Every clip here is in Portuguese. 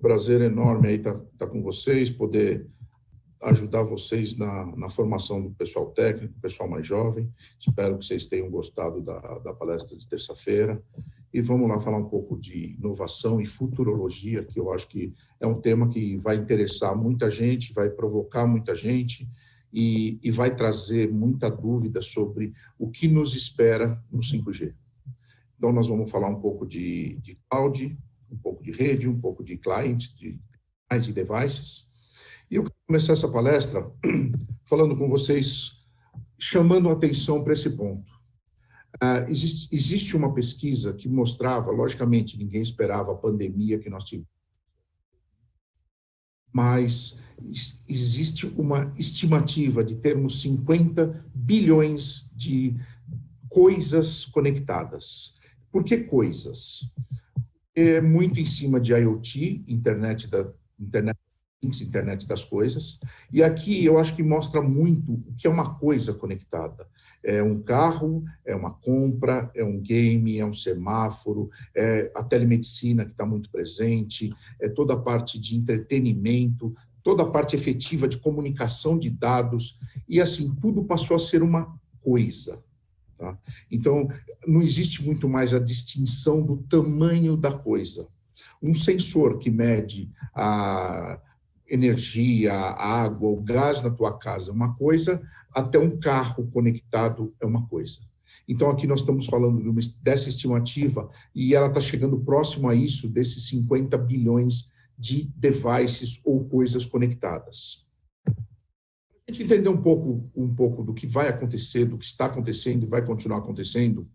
prazer enorme aí estar com vocês, poder ajudar vocês na formação do pessoal técnico, do pessoal mais jovem. Espero que vocês tenham gostado da palestra de terça-feira. E vamos lá falar um pouco de inovação e futurologia, que eu acho que é um tema que vai interessar muita gente, vai provocar muita gente e vai trazer muita dúvida sobre o que nos espera no 5G. Então, nós vamos falar um pouco de cloud, um pouco de rede, um pouco de clients, de devices. E eu quero começar essa palestra falando com vocês, chamando a atenção para esse ponto. Existe uma pesquisa que mostrava, logicamente, ninguém esperava a pandemia que nós tivemos, mas existe uma estimativa de termos 50 bilhões de coisas conectadas. Por que coisas? É muito em cima de IoT, internet das coisas, e aqui eu acho que mostra muito o que é uma coisa conectada. É um carro, é uma compra, é um game, é um semáforo, é a telemedicina que está muito presente, é toda a parte de entretenimento, toda a parte efetiva de comunicação de dados, e assim, tudo passou a ser uma coisa. Tá? Então, não existe muito mais a distinção do tamanho da coisa. Um sensor que mede a energia, a água, o gás na tua casa é uma coisa, até um carro conectado é uma coisa. Então, aqui nós estamos falando dessa estimativa e ela está chegando próximo a isso, desses 50 bilhões de devices ou coisas conectadas. A gente entender um pouco do que vai acontecer, do que está acontecendo e vai continuar acontecendo,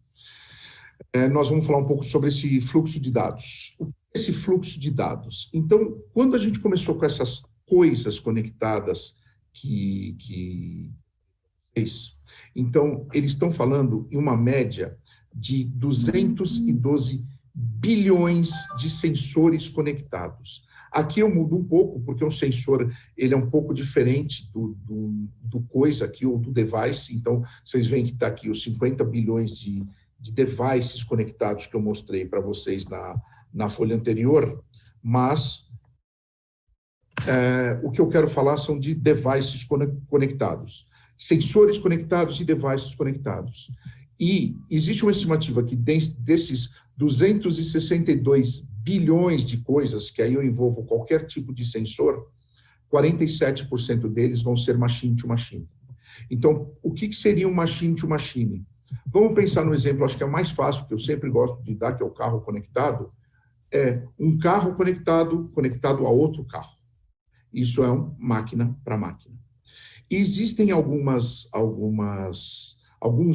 nós vamos falar um pouco sobre esse fluxo de dados. O que é esse fluxo de dados? Então, quando a gente começou com essas coisas conectadas então, eles estão falando em uma média de 212 bilhões de sensores conectados. Aqui eu mudo um pouco, porque um sensor ele é um pouco diferente do coisa aqui, ou do device. Então, vocês veem que está aqui os 50 bilhões de devices conectados que eu mostrei para vocês na folha anterior, mas o que eu quero falar são de devices conectados, sensores conectados e devices conectados. E existe uma estimativa que desses 262 bilhões de coisas, que aí eu envolvo qualquer tipo de sensor, 47% deles vão ser machine to machine. Então, o que seria um machine to machine? Vamos pensar no exemplo, acho que é o mais fácil, que eu sempre gosto de dar, que é o carro conectado. É um carro conectado a outro carro. Isso é um máquina para máquina. E existem alguns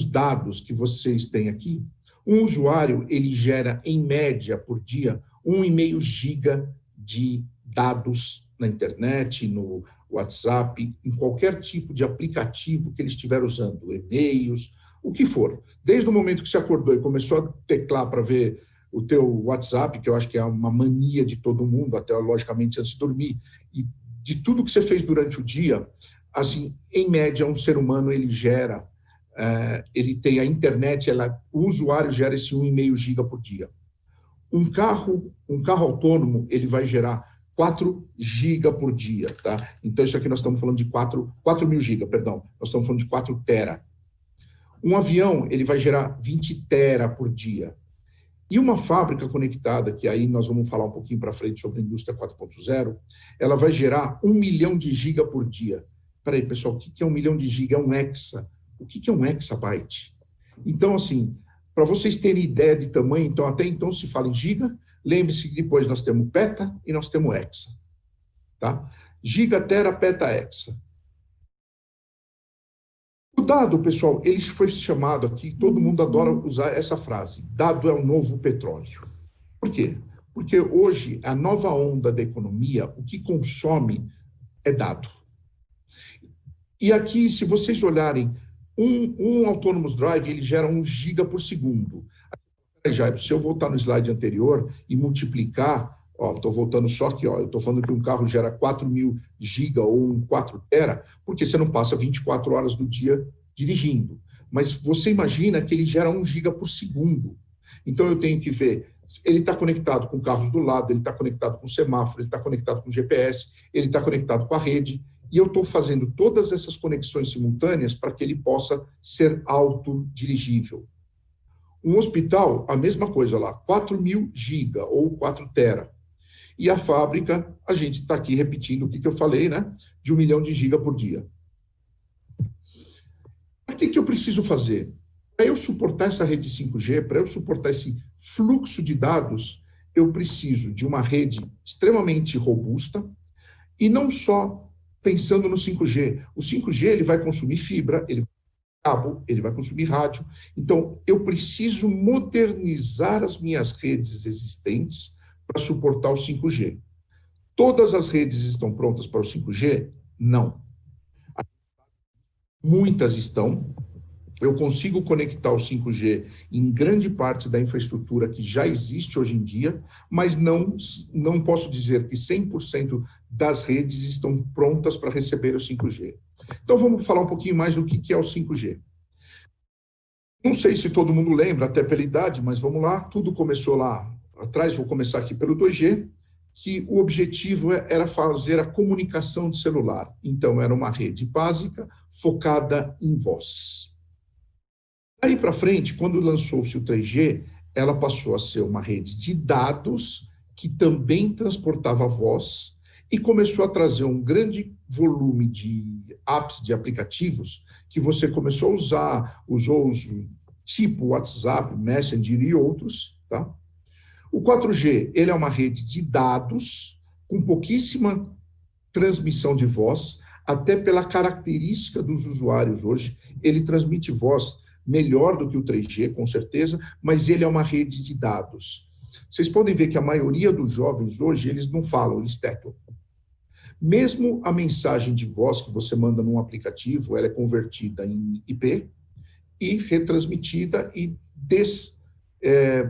dados que vocês têm aqui. Um usuário, ele gera, em média, por dia, 1,5 giga de dados na internet, no WhatsApp, em qualquer tipo de aplicativo que ele estiver usando, e-mails, o que for. Desde o momento que você acordou e começou a teclar para ver o teu WhatsApp, que eu acho que é uma mania de todo mundo, até logicamente antes de dormir, e de tudo que você fez durante o dia, assim, em média, um ser humano, ele gera, ele tem a internet, o usuário gera esse 1,5 giga por dia. Um carro autônomo, ele vai gerar 4 giga por dia, tá? Então, isso aqui nós estamos falando de 4.000 giga, perdão. Nós estamos falando de 4 tera. Um avião, ele vai gerar 20 tera por dia. E uma fábrica conectada, que aí nós vamos falar um pouquinho para frente sobre a indústria 4.0, ela vai gerar 1 milhão de giga por dia. Espera aí, pessoal, o que é 1 milhão de giga? É um hexa. O que é um hexabyte? Então, assim, para vocês terem ideia de tamanho, então, até então se fala em giga, lembre-se que depois nós temos peta e nós temos hexa. Tá? Giga, tera, peta, hexa. O dado, pessoal, ele foi chamado aqui, todo mundo adora usar essa frase, dado é o novo petróleo. Por quê? Porque hoje, a nova onda da economia, o que consome é dado. E aqui, se vocês olharem, um Autonomous Drive, ele gera 1 giga por segundo. Jairo, se eu voltar no slide anterior e multiplicar, estou voltando só aqui, eu estou falando que um carro gera 4.000 giga ou um 4 tera, porque você não passa 24 horas do dia dirigindo. Mas você imagina que ele gera 1 giga por segundo. Então, eu tenho que ver Ele está conectado com carros do lado, ele está conectado com semáforo, ele está conectado com GPS, ele está conectado com a rede, e eu estou fazendo todas essas conexões simultâneas para que ele possa ser autodirigível. Um hospital, a mesma coisa lá, 4.000 GB ou 4 tera. E a fábrica, a gente está aqui repetindo o que eu falei, né? De 1 milhão de giga por dia. O que eu preciso fazer? Para eu suportar essa rede 5G, para eu suportar esse fluxo de dados, eu preciso de uma rede extremamente robusta e não só pensando no 5G. O 5G ele vai consumir fibra, ele vai cabo, ele vai consumir rádio. Então, eu preciso modernizar as minhas redes existentes para suportar o 5G. Todas as redes estão prontas para o 5G? Não. Muitas estão. Eu consigo conectar o 5G em grande parte da infraestrutura que já existe hoje em dia, mas não posso dizer que 100% das redes estão prontas para receber o 5G. Então, vamos falar um pouquinho mais do que é o 5G. Não sei se todo mundo lembra, até pela idade, mas vamos lá. Tudo começou lá atrás, vou começar aqui pelo 2G, que o objetivo era fazer a comunicação de celular. Então, era uma rede básica focada em voz. Aí para frente, quando lançou-se o 3G, ela passou a ser uma rede de dados que também transportava voz e começou a trazer um grande volume de apps, de aplicativos, que você começou a usar, usou os tipo WhatsApp, Messenger e outros, tá? O 4G, ele é uma rede de dados com pouquíssima transmissão de voz, até pela característica dos usuários hoje, ele transmite voz melhor do que o 3G, com certeza, mas ele é uma rede de dados. Vocês podem ver que a maioria dos jovens hoje, eles não falam, eles teclam. Mesmo a mensagem de voz que você manda num aplicativo, ela é convertida em IP e retransmitida e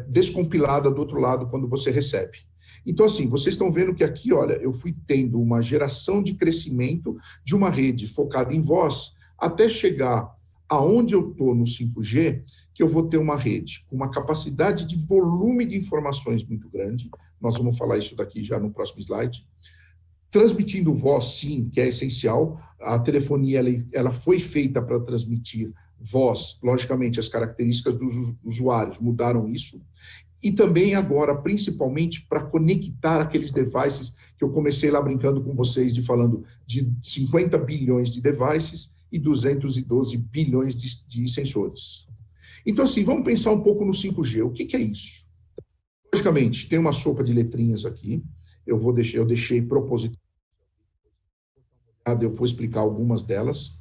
descompilada do outro lado quando você recebe. Então, assim, vocês estão vendo que aqui, olha, eu fui tendo uma geração de crescimento de uma rede focada em voz até chegar aonde eu estou no 5G, que eu vou ter uma rede com uma capacidade de volume de informações muito grande. Nós vamos falar isso daqui já no próximo slide. Transmitindo voz, sim, que é essencial. A telefonia ela foi feita para transmitir voz. Logicamente, as características dos usuários mudaram isso. E também agora, principalmente, para conectar aqueles devices que eu comecei lá brincando com vocês, falando de 50 bilhões de devices e 212 bilhões de sensores. Então, assim, vamos pensar um pouco no 5G. O que é isso? Logicamente, tem uma sopa de letrinhas aqui. Eu deixei propositalmente. Eu vou explicar algumas delas.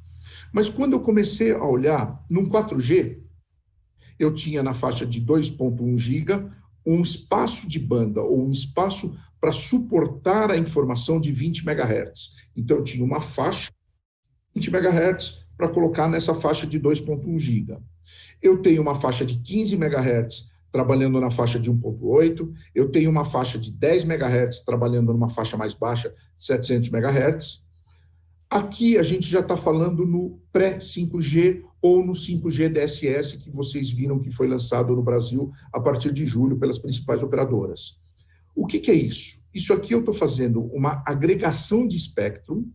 Mas quando eu comecei a olhar, num 4G, eu tinha na faixa de 2,1 GB um espaço de banda, ou um espaço para suportar a informação de 20 MHz. Então, eu tinha uma faixa de 20 MHz para colocar nessa faixa de 2,1 GB. Eu tenho uma faixa de 15 MHz trabalhando na faixa de 1,8. Eu tenho uma faixa de 10 MHz trabalhando numa faixa mais baixa, 700 MHz. Aqui a gente já está falando no pré-5G ou no 5G DSS, que vocês viram que foi lançado no Brasil a partir de julho pelas principais operadoras. O que é isso? Isso aqui eu estou fazendo uma agregação de espectro,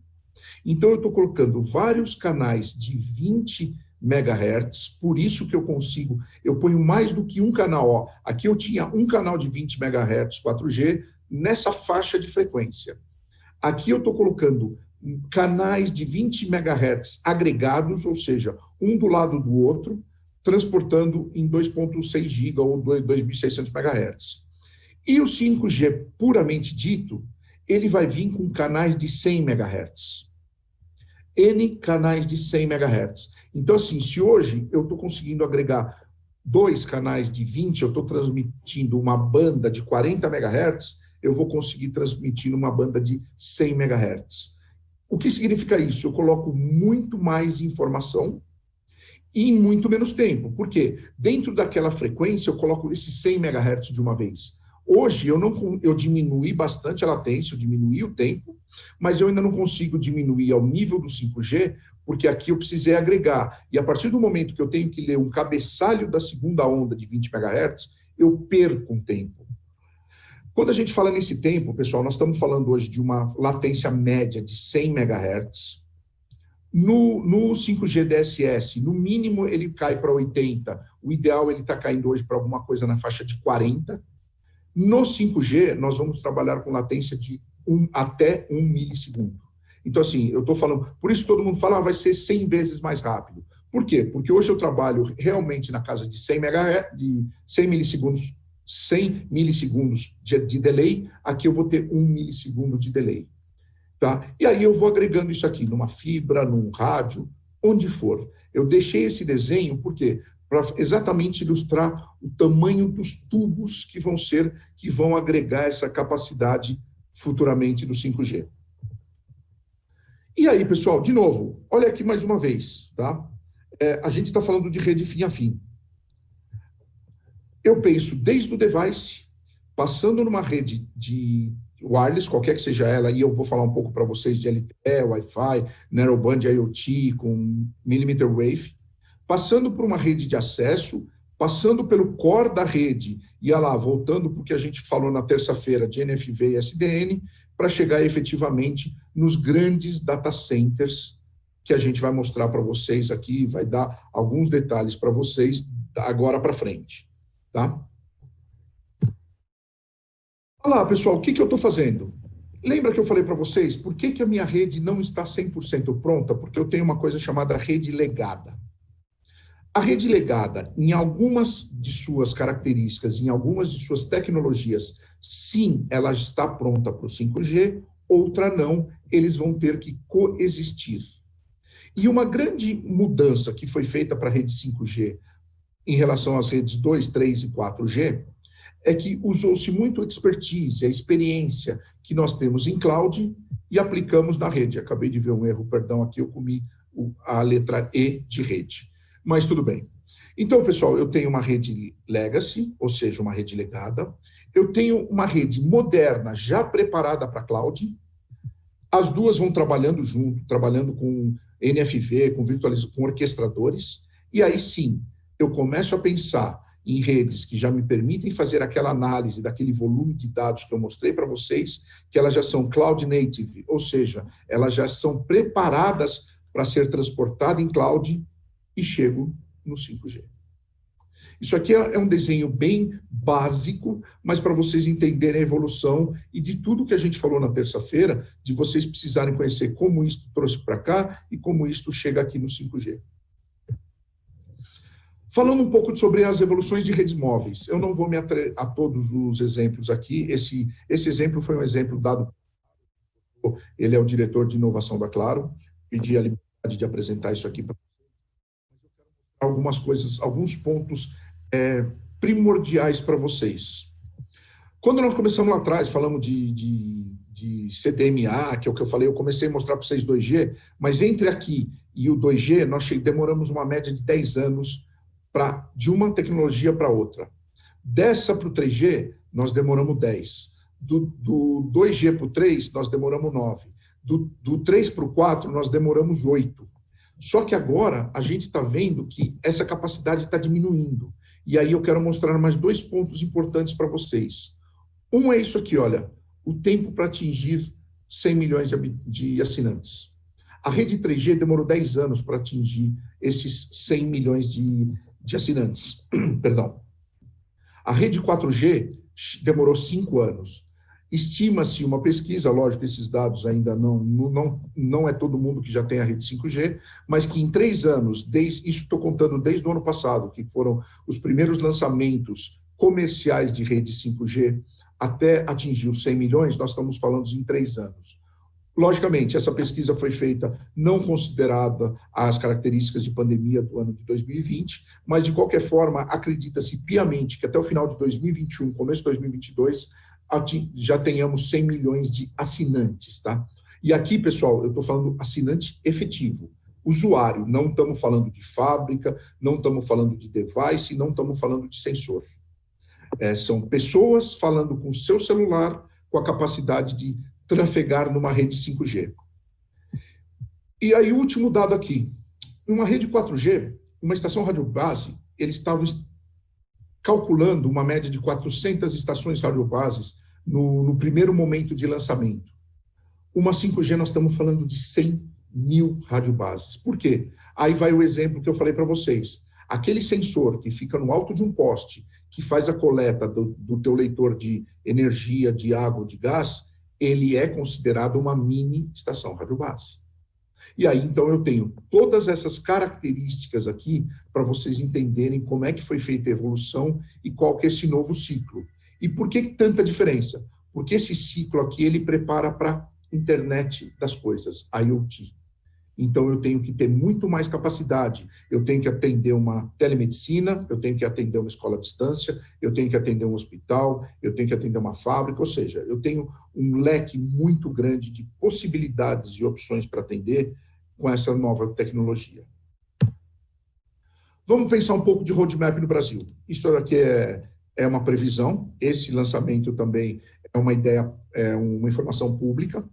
então eu estou colocando vários canais de 20 MHz, por isso que eu ponho mais do que um canal. Ó. Aqui eu tinha um canal de 20 MHz 4G nessa faixa de frequência. Aqui eu estou colocando canais de 20 MHz agregados, ou seja, um do lado do outro, transportando em 2,6 GB ou 2.600 MHz. E o 5G puramente dito, ele vai vir com canais de 100 MHz. N canais de 100 MHz. Então, assim, se hoje eu estou conseguindo agregar 2 canais de 20, eu estou transmitindo uma banda de 40 MHz, eu vou conseguir transmitir numa banda de 100 MHz. O que significa isso? Eu coloco muito mais informação e em muito menos tempo. Por quê? Dentro daquela frequência, eu coloco esses 100 MHz de uma vez. Hoje, eu diminui bastante a latência, eu diminui o tempo, mas eu ainda não consigo diminuir ao nível do 5G, porque aqui eu precisei agregar. E a partir do momento que eu tenho que ler um cabeçalho da segunda onda de 20 MHz, eu perco um tempo. Quando a gente fala nesse tempo, pessoal, nós estamos falando hoje de uma latência média de 100 MHz. No 5G DSS, no mínimo ele cai para 80. O ideal ele está caindo hoje para alguma coisa na faixa de 40. No 5G, nós vamos trabalhar com latência de até 1 milissegundo. Então, assim, eu estou falando... Por isso todo mundo fala, vai ser 100 vezes mais rápido. Por quê? Porque hoje eu trabalho realmente na casa de 100 MHz, de 100 milissegundos, 100 milissegundos de delay. Aqui eu vou ter 1 milissegundo de delay. Tá? E aí eu vou agregando isso aqui numa fibra, num rádio, onde for. Eu deixei esse desenho, por quê? Para exatamente ilustrar o tamanho dos tubos que vão agregar essa capacidade futuramente do 5G. E aí, pessoal, de novo, olha aqui mais uma vez, tá? A gente está falando de rede fim a fim. Eu penso desde o device, passando numa rede de wireless, qualquer que seja ela, e eu vou falar um pouco para vocês de LTE, Wi-Fi, Narrowband IoT com millimeter wave, passando por uma rede de acesso, passando pelo core da rede, e lá, voltando para o que a gente falou na terça-feira de NFV e SDN, para chegar efetivamente nos grandes data centers que a gente vai mostrar para vocês aqui, vai dar alguns detalhes para vocês agora para frente, tá? Olha lá, pessoal, o que eu estou fazendo? Lembra que eu falei para vocês por que a minha rede não está 100% pronta? Porque eu tenho uma coisa chamada rede legada. A rede legada, em algumas de suas características, em algumas de suas tecnologias, sim, ela está pronta para o 5G, outra não, eles vão ter que coexistir. E uma grande mudança que foi feita para a rede 5G em relação às redes 2, 3 e 4G é que usou-se muito a expertise, a experiência que nós temos em cloud e aplicamos na rede. Acabei de ver um erro, perdão, aqui eu comi a letra E de rede. Mas tudo bem. Então, pessoal, eu tenho uma rede legacy, ou seja, uma rede legada. Eu tenho uma rede moderna, já preparada para cloud. As duas vão trabalhando junto, trabalhando com NFV, com orquestradores. E aí sim, eu começo a pensar em redes que já me permitem fazer aquela análise daquele volume de dados que eu mostrei para vocês, que elas já são cloud native, ou seja, elas já são preparadas para ser transportadas em cloud e chego no 5G. Isso aqui é um desenho bem básico, mas para vocês entenderem a evolução e de tudo que a gente falou na terça-feira, de vocês precisarem conhecer como isso trouxe para cá e como isso chega aqui no 5G. Falando um pouco sobre as evoluções de redes móveis, eu não vou me ater a todos os exemplos aqui, esse exemplo foi um exemplo dado, ele é o diretor de inovação da Claro, pedi a liberdade de apresentar isso aqui para algumas coisas, alguns pontos primordiais para vocês. Quando nós começamos lá atrás, falamos de CDMA, que é o que eu falei, eu comecei a mostrar para vocês 2G, mas entre aqui e o 2G, nós demoramos uma média de 10 anos de uma tecnologia para outra. Dessa para o 3G, nós demoramos 10. Do 2G para o 3, nós demoramos 9. Do 3 para o 4, nós demoramos 8. Só que agora a gente está vendo que essa capacidade está diminuindo. E aí eu quero mostrar mais 2 pontos importantes para vocês. Um é isso aqui, olha, o tempo para atingir 100 milhões de assinantes. A rede 3G demorou 10 anos para atingir esses 100 milhões de assinantes. Perdão. A rede 4G demorou 5 anos. Estima-se uma pesquisa, lógico, esses dados ainda não é todo mundo que já tem a rede 5G, mas que em 3 anos, isso estou contando desde o ano passado, que foram os primeiros lançamentos comerciais de rede 5G, até atingir os 100 milhões, nós estamos falando em 3 anos. Logicamente, essa pesquisa foi feita não considerada as características de pandemia do ano de 2020, mas, de qualquer forma, acredita-se piamente que até o final de 2021, começo de 2022, já tenhamos 100 milhões de assinantes, tá? E aqui, pessoal, eu estou falando assinante efetivo, usuário, não estamos falando de fábrica, não estamos falando de device, não estamos falando de sensor. São pessoas falando com o seu celular, com a capacidade de trafegar numa rede 5G. E aí, o último dado aqui. Numa rede 4G, uma estação radiobase, eles estavam calculando uma média de 400 estações radiobases no primeiro momento de lançamento. Uma 5G, nós estamos falando de 100 mil radiobases. Por quê? Aí vai o exemplo que eu falei para vocês. Aquele sensor que fica no alto de um poste, que faz a coleta do teu leitor de energia, de água, de gás, ele é considerado uma mini estação radiobase. E aí, então, eu tenho todas essas características aqui para vocês entenderem como é que foi feita a evolução e qual que é esse novo ciclo. E por que tanta diferença? Porque esse ciclo aqui, ele prepara para internet das coisas, IoT. Então, eu tenho que ter muito mais capacidade. Eu tenho que atender uma telemedicina, eu tenho que atender uma escola à distância, eu tenho que atender um hospital, eu tenho que atender uma fábrica, ou seja, eu tenho um leque muito grande de possibilidades e opções para atender com essa nova tecnologia. Vamos pensar um pouco de roadmap no Brasil. Isso aqui é uma previsão, esse lançamento também é uma ideia, é uma informação pública.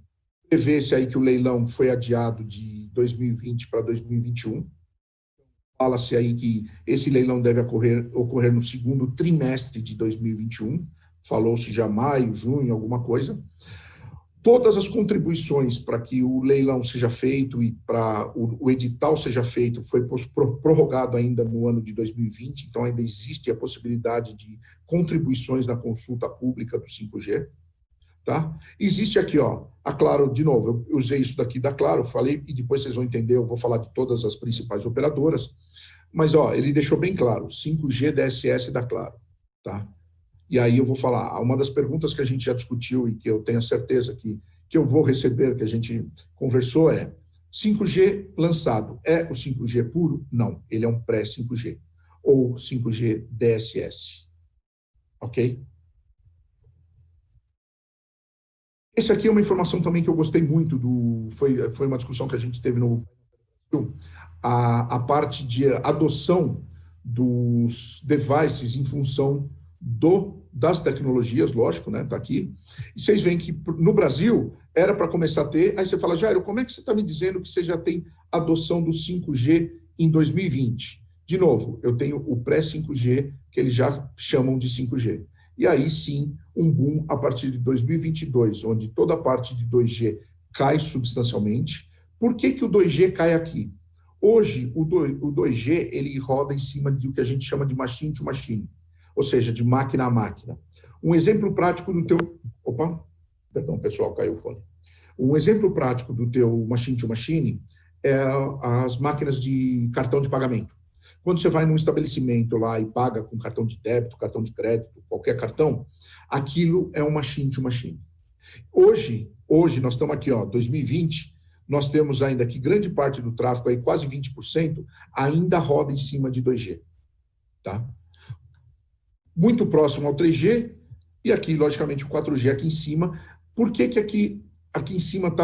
Prevê-se aí que o leilão foi adiado de 2020 para 2021. Fala-se aí que esse leilão deve ocorrer no segundo trimestre de 2021. Falou-se já maio, junho, alguma coisa. Todas as contribuições para que o leilão seja feito e para o edital seja feito foi prorrogado ainda no ano de 2020, então ainda existe a possibilidade de contribuições na consulta pública do 5G. Tá? Existe aqui, ó, a Claro, de novo, eu usei isso daqui da Claro, falei, e depois vocês vão entender, eu vou falar de todas as principais operadoras, mas, ó, ele deixou bem claro, 5G DSS da Claro, tá? E aí eu vou falar, uma das perguntas que a gente já discutiu e que eu tenho certeza que eu vou receber, que a gente conversou, é 5G lançado, é o 5G puro? Não, ele é um pré-5G, ou 5G DSS, ok? Esse aqui é uma informação também que eu gostei muito, foi uma discussão que a gente teve no a parte de adoção dos devices em função das tecnologias, lógico, né? Está aqui. E vocês veem que no Brasil era para começar a ter, aí você fala, Jairo, como é que você está me dizendo que você já tem adoção do 5G em 2020? De novo, eu tenho o pré-5G, que eles já chamam de 5G. E aí sim, um boom a partir de 2022, onde toda a parte de 2G cai substancialmente. Por que o 2G cai aqui? Hoje, o 2G ele roda em cima do que a gente chama de machine to machine, ou seja, de máquina a máquina. Um exemplo prático do teu... Opa, perdão, pessoal, caiu o fone. Um exemplo prático do teu machine to machine é as máquinas de cartão de pagamento. Quando você vai num estabelecimento lá e paga com cartão de débito, cartão de crédito, qualquer cartão, aquilo é um machine to machine. Hoje nós estamos aqui, ó, 2020, nós temos ainda que grande parte do tráfego, aí quase 20%, ainda roda em cima de 2G. Tá? Muito próximo ao 3G, e aqui, logicamente, o 4G aqui em cima. Por que aqui em cima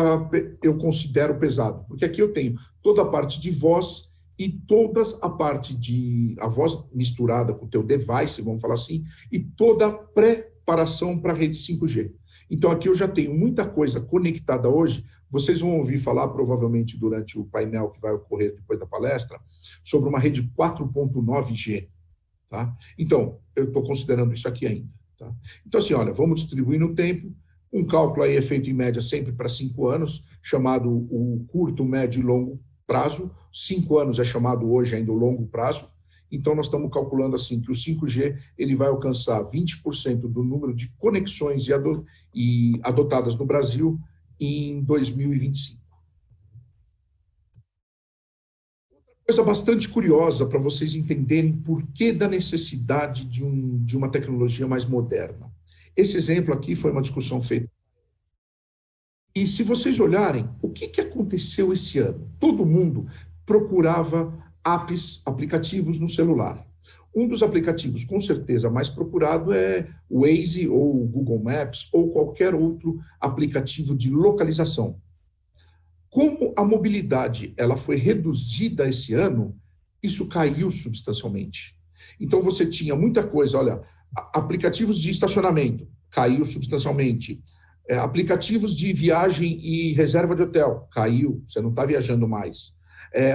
eu considero pesado? Porque aqui eu tenho toda a parte de voz e toda a parte de a voz misturada com o teu device, vamos falar assim, e toda a preparação para a rede 5G. Então, aqui eu já tenho muita coisa conectada hoje. Vocês vão ouvir falar, provavelmente, durante o painel que vai ocorrer depois da palestra, sobre uma rede 4.9G. Tá? Então, eu estou considerando isso aqui ainda. Tá? Então, assim, olha, vamos distribuir no tempo. Um cálculo aí é feito, em média, sempre para 5 anos, chamado o curto, médio e longo prazo. 5 anos é chamado hoje ainda o longo prazo. Então, nós estamos calculando assim que o 5G ele vai alcançar 20% do número de conexões adotadas no Brasil em 2025. Outra coisa bastante curiosa para vocês entenderem por que da necessidade de uma tecnologia mais moderna. Esse exemplo aqui foi uma discussão feita. E se vocês olharem, o que aconteceu esse ano? Todo mundo procurava aplicativos no celular. Um dos aplicativos, com certeza, mais procurado é o Waze ou o Google Maps ou qualquer outro aplicativo de localização. Como a mobilidade ela foi reduzida esse ano, isso caiu substancialmente. Então, você tinha muita coisa, olha, aplicativos de estacionamento, caiu substancialmente. Aplicativos de viagem e reserva de hotel, caiu, você não está viajando mais.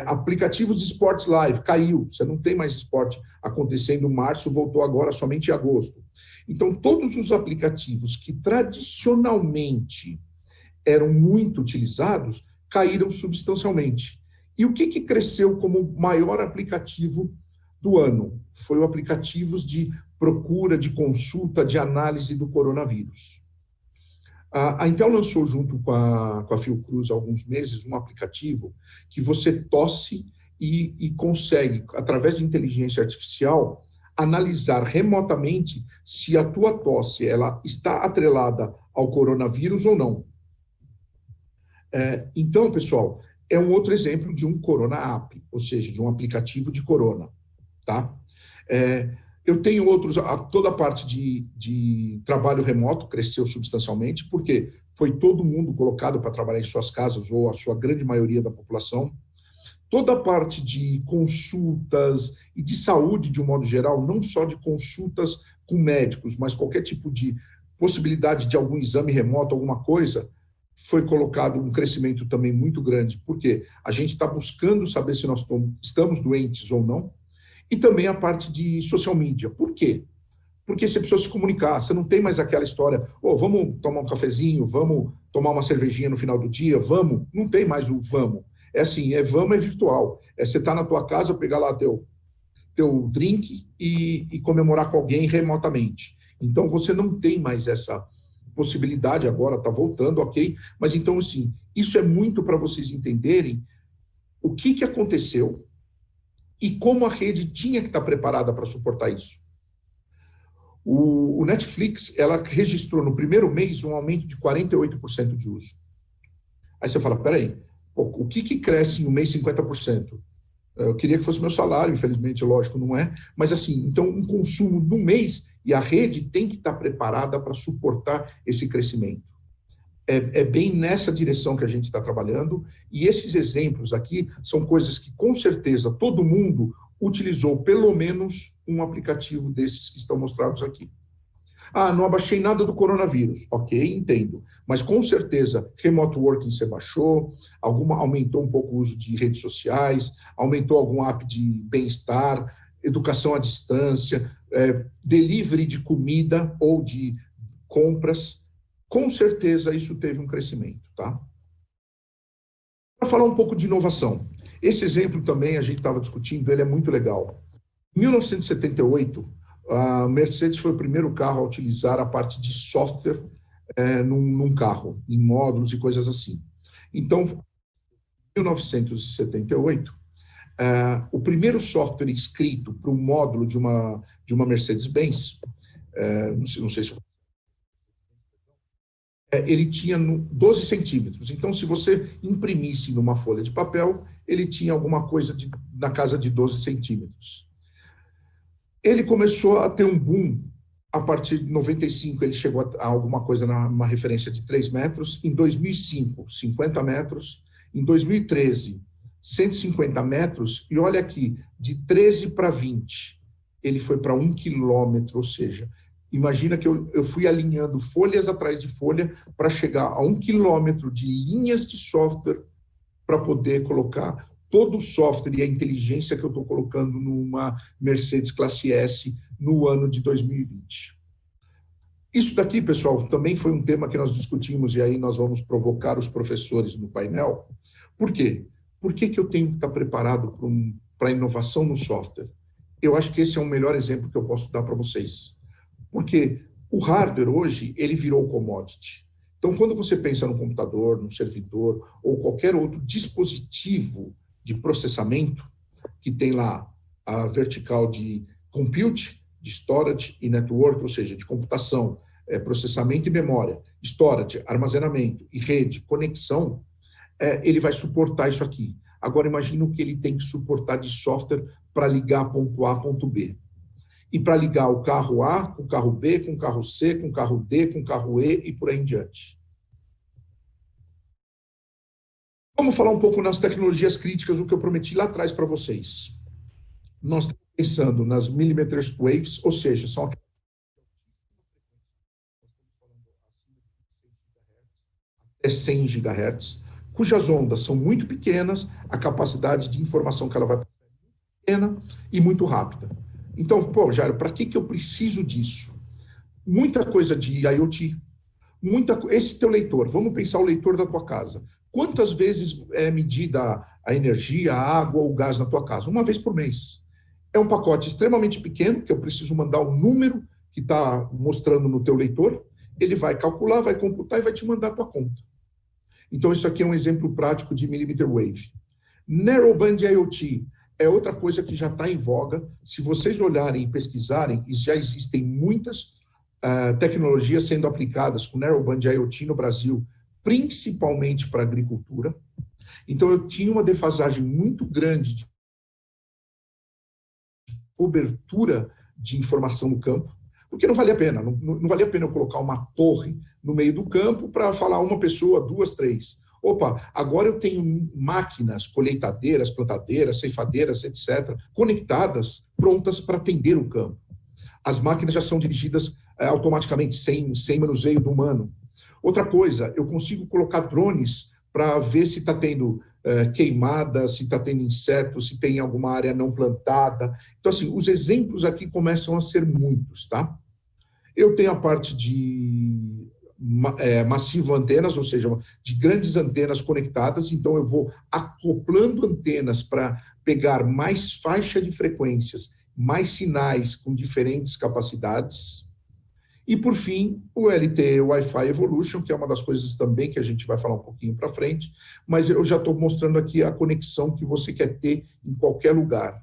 Aplicativos de esportes live, caiu, você não tem mais esporte acontecendo em março, voltou agora somente em agosto. Então, todos os aplicativos que tradicionalmente eram muito utilizados caíram substancialmente. E o que cresceu como maior aplicativo do ano? Foi o aplicativos de procura, de consulta, de análise do coronavírus. A Intel lançou, junto com a Fiocruz, há alguns meses, um aplicativo que você tosse e consegue, através de inteligência artificial, analisar remotamente se a tua tosse ela está atrelada ao coronavírus ou não. Então, pessoal, é um outro exemplo de um Corona App, ou seja, de um aplicativo de corona. Tá? Eu tenho outros, toda a parte de trabalho remoto cresceu substancialmente, porque foi todo mundo colocado para trabalhar em suas casas, ou a sua grande maioria da população. Toda a parte de consultas e de saúde, de um modo geral, não só de consultas com médicos, mas qualquer tipo de possibilidade de algum exame remoto, alguma coisa, foi colocado um crescimento também muito grande, porque a gente está buscando saber se nós estamos doentes ou não, e também a parte de social media. Por quê? Porque você precisa se comunicar, você não tem mais aquela história, vamos tomar um cafezinho, vamos tomar uma cervejinha no final do dia, vamos, não tem mais o vamos. É assim, vamos é virtual. Você estar na tua casa, pegar lá teu drink e comemorar com alguém remotamente. Então, você não tem mais essa possibilidade agora, está voltando, ok? Mas então, assim, isso é muito para vocês entenderem o que aconteceu e como a rede tinha que estar preparada para suportar isso. O Netflix, ela registrou no primeiro mês um aumento de 48% de uso. Aí você fala, peraí, o que cresce em um mês 50%? Eu queria que fosse meu salário, infelizmente, lógico, não é. Mas assim, então um consumo no mês e a rede tem que estar preparada para suportar esse crescimento. É bem nessa direção que a gente está trabalhando, e esses exemplos aqui são coisas que, com certeza, todo mundo utilizou pelo menos um aplicativo desses que estão mostrados aqui. Não abaixei nada do coronavírus. Ok, entendo. Mas, com certeza, remote working você baixou, aumentou um pouco o uso de redes sociais, aumentou algum app de bem-estar, educação à distância, delivery de comida ou de compras. Com certeza, isso teve um crescimento, tá? Para falar um pouco de inovação. Esse exemplo também, a gente estava discutindo, ele é muito legal. Em 1978, a Mercedes foi o primeiro carro a utilizar a parte de software num carro, em módulos e coisas assim. Então, em 1978, o primeiro software escrito para um módulo de uma Mercedes-Benz, não sei se ele tinha 12 centímetros. Então, se você imprimisse numa folha de papel, ele tinha alguma coisa na casa de 12 centímetros. Ele começou a ter um boom a partir de 95, ele chegou a alguma coisa numa referência de 3 metros. Em 2005, 50 metros. Em 2013, 150 metros. E olha aqui, de 13 para 20, ele foi para 1 quilômetro, ou seja, imagina que eu fui alinhando folhas atrás de folha para chegar a 1 quilômetro de linhas de software para poder colocar todo o software e a inteligência que eu estou colocando numa Mercedes Classe S no ano de 2020. Isso daqui, pessoal, também foi um tema que nós discutimos e aí nós vamos provocar os professores no painel. Por quê? Por que eu tenho que estar preparado para a inovação no software? Eu acho que esse é o melhor exemplo que eu posso dar para vocês. Porque o hardware hoje, ele virou commodity. Então, quando você pensa no computador, no servidor ou qualquer outro dispositivo de processamento, que tem lá a vertical de compute, de storage e network, ou seja, de computação, processamento e memória, storage, armazenamento e rede, conexão, ele vai suportar isso aqui. Agora, imagina o que ele tem que suportar de software para ligar ponto A, ponto B. E para ligar o carro A com o carro B, com o carro C, com o carro D, com o carro E e por aí em diante. Vamos falar um pouco nas tecnologias críticas, o que eu prometi lá atrás para vocês. Nós estamos pensando nas millimeter waves, ou seja, são até 100 GHz, cujas ondas são muito pequenas, a capacidade de informação que ela vai passar é pequena e muito rápida. Então, Jairo, para que eu preciso disso? muita coisa de IoT, esse teu leitor, vamos pensar o leitor da tua casa. Quantas vezes é medida a energia, a água ou o gás na tua casa? Uma vez por mês. É um pacote extremamente pequeno, que eu preciso mandar o número que está mostrando no teu leitor, ele vai calcular, vai computar e vai te mandar a tua conta. Então, isso aqui é um exemplo prático de millimeter wave. Narrowband IoT é outra coisa que já está em voga. Se vocês olharem e pesquisarem, já existem muitas tecnologias sendo aplicadas com Narrowband IoT no Brasil, principalmente para a agricultura. Então, eu tinha uma defasagem muito grande de cobertura de informação no campo, porque não valia a pena. Não valia a pena eu colocar uma torre no meio do campo para falar uma pessoa, duas, três. Opa, agora eu tenho máquinas, colheitadeiras, plantadeiras, ceifadeiras, etc., conectadas, prontas para atender o campo. As máquinas já são dirigidas automaticamente, sem manuseio do humano. Outra coisa, eu consigo colocar drones para ver se está tendo queimada, se está tendo insetos, se tem alguma área não plantada. Então, assim, os exemplos aqui começam a ser muitos, tá? Eu tenho a parte de massivo antenas, ou seja, de grandes antenas conectadas, então eu vou acoplando antenas para pegar mais faixa de frequências, mais sinais com diferentes capacidades. E, por fim, o LTE Wi-Fi Evolution, que é uma das coisas também que a gente vai falar um pouquinho para frente, mas eu já estou mostrando aqui a conexão que você quer ter em qualquer lugar.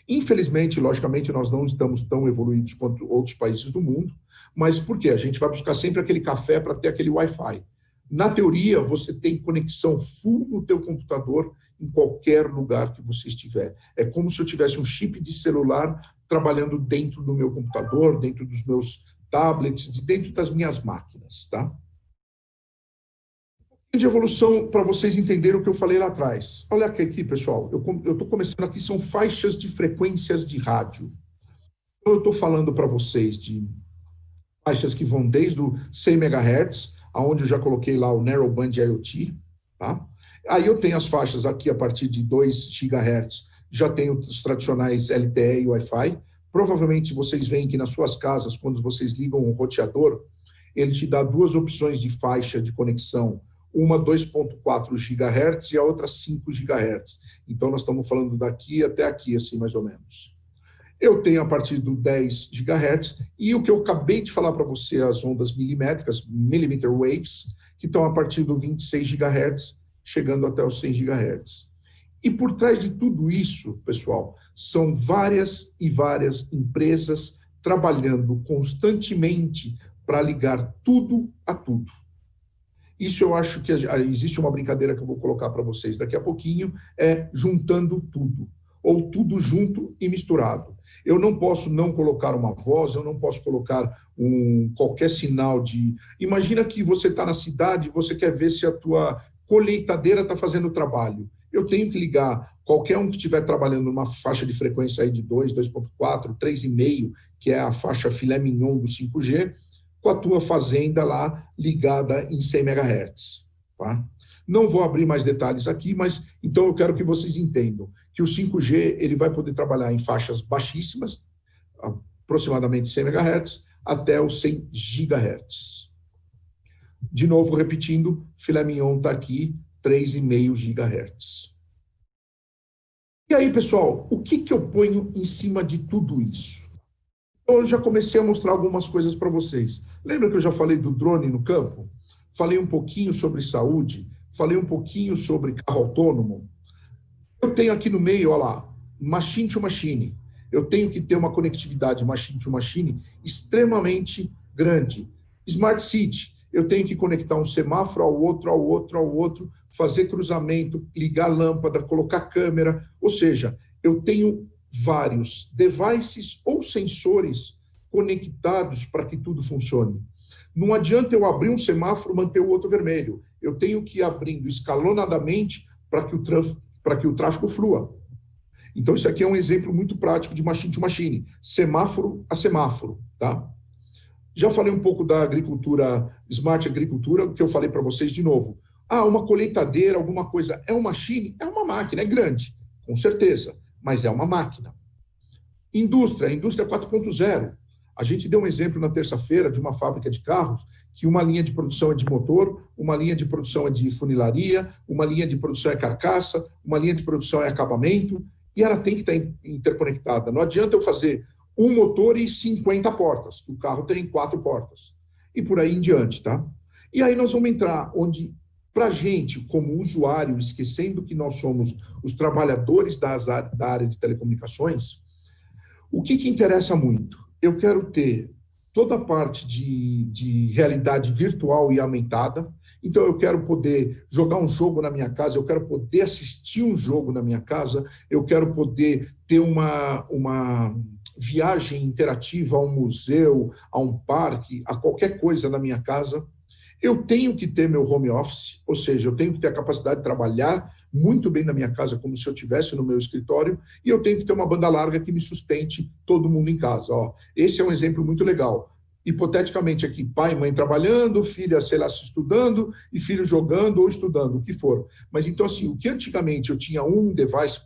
Infelizmente, logicamente, nós não estamos tão evoluídos quanto outros países do mundo, mas por quê? A gente vai buscar sempre aquele café para ter aquele Wi-Fi. Na teoria, você tem conexão full no teu computador em qualquer lugar que você estiver. É como se eu tivesse um chip de celular trabalhando dentro do meu computador, dentro dos meus tablets, dentro das minhas máquinas, tá? De evolução, para vocês entenderem o que eu falei lá atrás. Olha aqui, pessoal, eu estou começando aqui, são faixas de frequências de rádio. Então, eu estou falando para vocês de faixas que vão desde o 100 MHz, aonde eu já coloquei lá o Narrowband IoT, tá? Aí eu tenho as faixas aqui a partir de 2 GHz, já tenho os tradicionais LTE e Wi-Fi. Provavelmente vocês veem que nas suas casas, quando vocês ligam o roteador, ele te dá duas opções de faixa de conexão, uma 2.4 GHz e a outra 5 GHz. Então, nós estamos falando daqui até aqui, assim, mais ou menos. Eu tenho a partir do 10 GHz e o que eu acabei de falar para você, as ondas milimétricas, millimeter waves, que estão a partir do 26 GHz, chegando até os 100 GHz. E por trás de tudo isso, pessoal, são várias e várias empresas trabalhando constantemente para ligar tudo a tudo. Isso eu acho que existe uma brincadeira que eu vou colocar para vocês daqui a pouquinho, é juntando tudo, ou tudo junto e misturado. Eu não posso não colocar uma voz, eu não posso colocar qualquer sinal de... Imagina que você está na cidade e você quer ver se a tua colheitadeira está fazendo o trabalho. Eu tenho que ligar qualquer um que estiver trabalhando numa faixa de frequência aí de 2, 2.4, 3,5, que é a faixa filé mignon do 5G, com a tua fazenda lá ligada em 100 MHz. Tá? Não vou abrir mais detalhes aqui, mas então eu quero que vocês entendam que o 5G ele vai poder trabalhar em faixas baixíssimas, aproximadamente 100 MHz, até os 100 GHz. De novo, repetindo, filé mignon está aqui, 3,5 GHz. E aí, pessoal, o que eu ponho em cima de tudo isso? Eu já comecei a mostrar algumas coisas para vocês. Lembra que eu já falei do drone no campo? Falei um pouquinho sobre saúde, falei um pouquinho sobre carro autônomo. Eu tenho aqui no meio, olha lá, machine to machine. Eu tenho que ter uma conectividade machine to machine extremamente grande. Smart City, eu tenho que conectar um semáforo ao outro, ao outro, ao outro, fazer cruzamento, ligar lâmpada, colocar câmera. Ou seja, eu tenho vários devices ou sensores conectados para que tudo funcione. Não adianta eu abrir um semáforo e manter o outro vermelho. Eu tenho que ir abrindo escalonadamente para que o tráfego flua. Então, isso aqui é um exemplo muito prático de machine to machine, semáforo a semáforo, tá? Já falei um pouco da agricultura, smart agricultura, o que eu falei para vocês de novo. Uma colheitadeira, alguma coisa, é uma machine? É uma máquina, é grande, com certeza, mas é uma máquina. Indústria 4.0. A gente deu um exemplo na terça-feira de uma fábrica de carros, que uma linha de produção é de motor, uma linha de produção é de funilaria, uma linha de produção é carcaça, uma linha de produção é acabamento, e ela tem que estar interconectada. Não adianta eu fazer um motor e 50 portas, que o carro tem 4 portas, e por aí em diante, tá? E aí nós vamos entrar onde, para a gente, como usuário, esquecendo que nós somos os trabalhadores da área de telecomunicações, o que interessa muito? Eu quero ter toda a parte de realidade virtual e aumentada. Então, eu quero poder jogar um jogo na minha casa, eu quero poder assistir um jogo na minha casa, eu quero poder ter uma viagem interativa a um museu, a um parque, a qualquer coisa na minha casa. Eu tenho que ter meu home office, ou seja, eu tenho que ter a capacidade de trabalhar muito bem na minha casa, como se eu estivesse no meu escritório, e eu tenho que ter uma banda larga que me sustente todo mundo em casa. Ó, esse é um exemplo muito legal. Hipoteticamente aqui, pai e mãe trabalhando, filha, sei lá, se estudando, e filho jogando ou estudando, o que for. Mas então, assim, o que antigamente eu tinha um device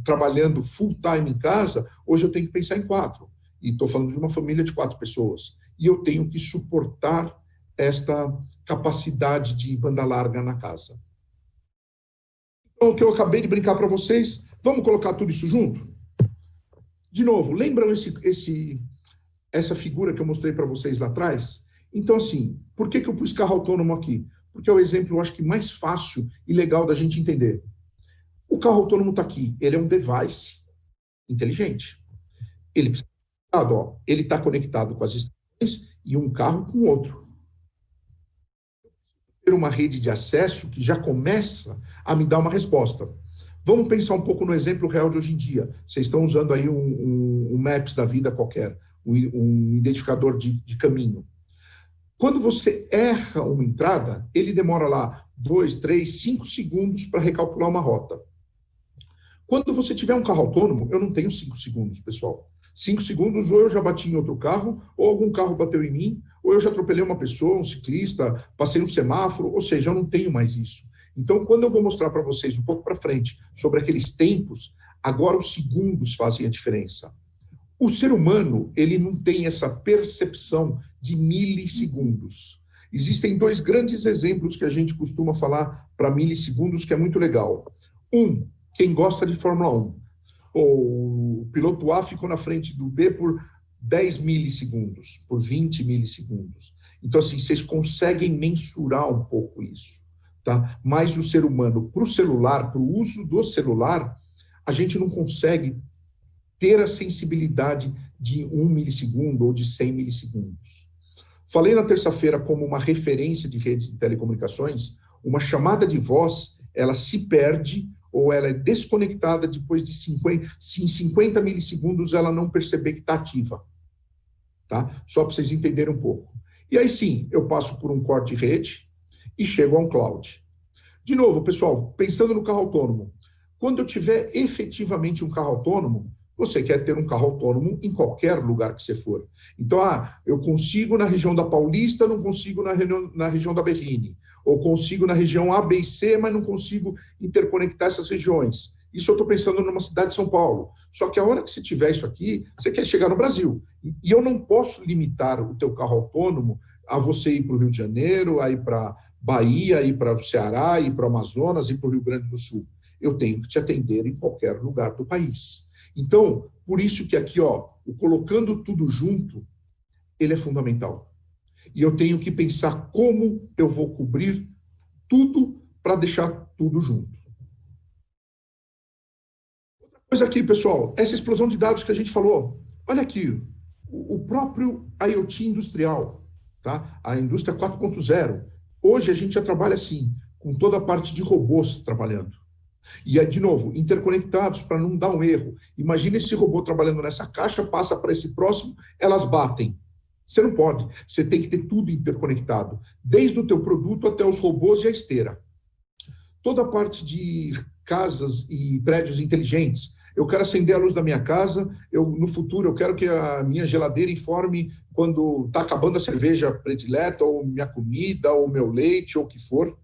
trabalhando full time em casa, hoje eu tenho que pensar em 4. E estou falando de uma família de 4 pessoas. E eu tenho que suportar esta capacidade de banda larga na casa. Então, o que eu acabei de brincar para vocês, vamos colocar tudo isso junto? De novo, lembram essa figura que eu mostrei para vocês lá atrás? Então, assim, por que eu pus carro autônomo aqui? Porque é o exemplo, eu acho que mais fácil e legal da gente entender. O carro autônomo está aqui, ele é um device inteligente. Ele está conectado com as estações e um carro com outro. Ter uma rede de acesso que já começa a me dar uma resposta. Vamos pensar um pouco no exemplo real de hoje em dia. Vocês estão usando aí um Maps da vida qualquer, um identificador de caminho. Quando você erra uma entrada, ele demora lá 2, 3, 5 segundos para recalcular uma rota. Quando você tiver um carro autônomo, eu não tenho 5 segundos, pessoal. 5 segundos, ou eu já bati em outro carro, ou algum carro bateu em mim, ou eu já atropelei uma pessoa, um ciclista, passei um semáforo, ou seja, eu não tenho mais isso. Então, quando eu vou mostrar para vocês um pouco para frente sobre aqueles tempos, agora os segundos fazem a diferença. O ser humano, ele não tem essa percepção de milissegundos. Existem 2 grandes exemplos que a gente costuma falar para milissegundos, que é muito legal. Quem gosta de Fórmula 1. O piloto A ficou na frente do B por 10 milissegundos, por 20 milissegundos. Então, assim, vocês conseguem mensurar um pouco isso, tá? Mas o ser humano, para o celular, para o uso do celular, a gente não consegue ter a sensibilidade de 1 milissegundo ou de 100 milissegundos. Falei na terça-feira como uma referência de redes de telecomunicações, uma chamada de voz, ela se perde ou ela é desconectada depois de 50 milissegundos, ela não perceber que está ativa. Tá? Só para vocês entenderem um pouco. E aí sim, eu passo por um corte de rede e chego a um cloud. De novo, pessoal, pensando no carro autônomo, quando eu tiver efetivamente um carro autônomo, você quer ter um carro autônomo em qualquer lugar que você for. Então, eu consigo na região da Paulista, não consigo na região da Berrini. Ou consigo na região A, B e C, mas não consigo interconectar essas regiões. Isso eu estou pensando numa cidade de São Paulo. Só que a hora que você tiver isso aqui, você quer chegar no Brasil. E eu não posso limitar o teu carro autônomo a você ir para o Rio de Janeiro, a ir para Bahia, a ir para o Ceará, a ir para o Amazonas, a ir para o Rio Grande do Sul. Eu tenho que te atender em qualquer lugar do país. Então, por isso que aqui, o colocando tudo junto, ele é fundamental. E eu tenho que pensar como eu vou cobrir tudo para deixar tudo junto. Outra coisa aqui, pessoal, essa explosão de dados que a gente falou. Olha aqui, o próprio IoT industrial, tá? A indústria 4.0. Hoje a gente já trabalha assim, com toda a parte de robôs trabalhando. E, de novo, interconectados para não dar um erro. Imagina esse robô trabalhando nessa caixa, passa para esse próximo, elas batem. Você não pode. Você tem que ter tudo interconectado, desde o teu produto até os robôs e a esteira. Toda a parte de casas e prédios inteligentes. Eu quero acender a luz da minha casa, no futuro eu quero que a minha geladeira informe quando está acabando a cerveja predileta, ou minha comida, ou meu leite, ou o que for.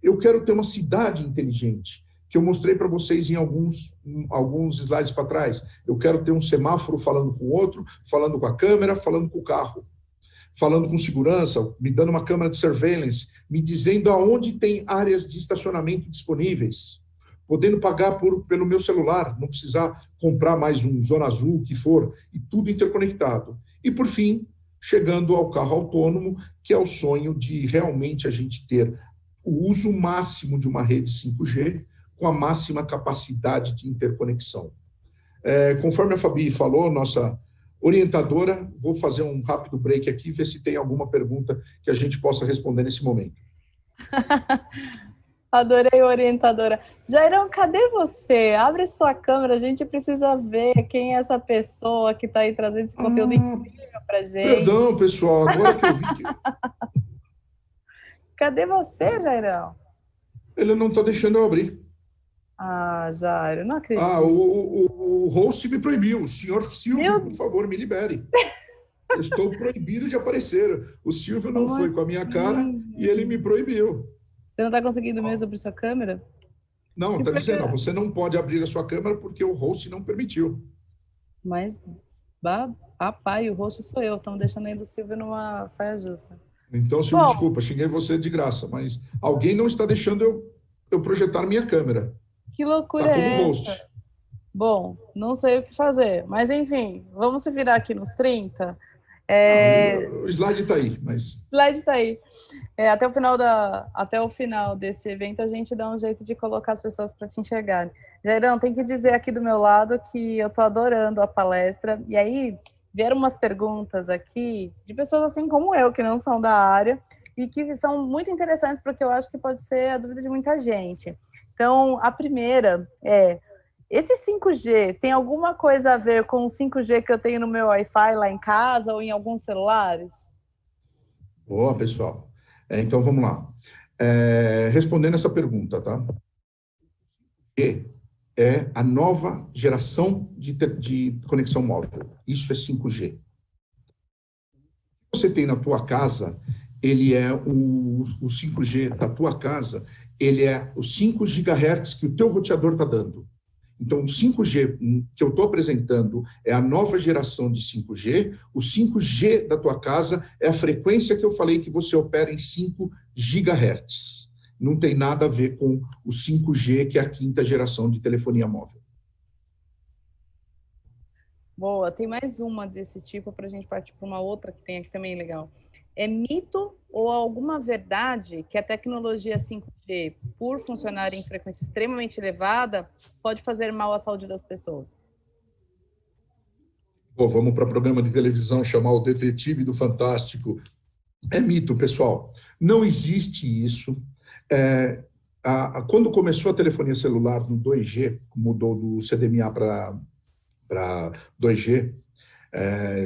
Eu quero ter uma cidade inteligente, que eu mostrei para vocês em alguns slides para trás. Eu quero ter um semáforo falando com o outro, falando com a câmera, falando com o carro, falando com segurança, me dando uma câmera de surveillance, me dizendo aonde tem áreas de estacionamento disponíveis, podendo pagar pelo meu celular, não precisar comprar mais um Zona Azul, o que for, e tudo interconectado. E, por fim, chegando ao carro autônomo, que é o sonho de realmente a gente ter o uso máximo de uma rede 5G com a máxima capacidade de interconexão. Conforme a Fabi falou, nossa orientadora, vou fazer um rápido break aqui, ver se tem alguma pergunta que a gente possa responder nesse momento. Adorei, orientadora. Jairão, cadê você? Abre sua câmera, a gente precisa ver quem é essa pessoa que está aí trazendo esse conteúdo incrível para gente. Perdão, pessoal, agora que eu vi que... Cadê você, Jairão? Ele não está deixando eu abrir. Ah, Jairo, não acredito. O host me proibiu. O senhor Silvio, por favor, me libere. Eu estou proibido de aparecer. O Silvio não foi com a minha cara e ele me proibiu. Você não está conseguindo mesmo abrir sua câmera? Não, está dizendo, você não pode abrir a sua câmera porque o host não permitiu. Mas, papai, o host sou eu. Estamos deixando ainda o Silvio numa saia justa. Então, Silvio, desculpa, xinguei você de graça, mas alguém não está deixando eu projetar minha câmera. Que loucura é essa? Bom, não sei o que fazer, mas enfim, vamos se virar aqui nos 30. O slide está aí, mas... O slide está aí. Até o final desse evento, a gente dá um jeito de colocar as pessoas para te enxergarem. Jairão, tem que dizer aqui do meu lado que eu estou adorando a palestra. E aí, vieram umas perguntas aqui de pessoas assim como eu, que não são da área, e que são muito interessantes, porque eu acho que pode ser a dúvida de muita gente. Então, a primeira é, esse 5G tem alguma coisa a ver com o 5G que eu tenho no meu Wi-Fi lá em casa ou em alguns celulares? Boa, pessoal. Então, vamos lá. Respondendo essa pergunta, tá? É a nova geração de conexão móvel. Isso é 5G. O que você tem na tua casa, ele é o 5G da tua casa, ele é os 5 GHz que o teu roteador está dando. Então, o 5G que eu estou apresentando é a nova geração de 5G. O 5G da tua casa é a frequência que eu falei que você opera em 5 GHz. Não tem nada a ver com o 5G, que é a 5ª geração de telefonia móvel. Boa, tem mais uma desse tipo para a gente partir para uma outra que tem aqui também legal. É mito ou alguma verdade que a tecnologia 5G, por funcionar em frequência extremamente elevada, pode fazer mal à saúde das pessoas? Bom, vamos para o programa de televisão chamar o Detetive do Fantástico. É mito, pessoal. Não existe isso. Quando começou a telefonia celular no 2G, mudou do CDMA para 2G,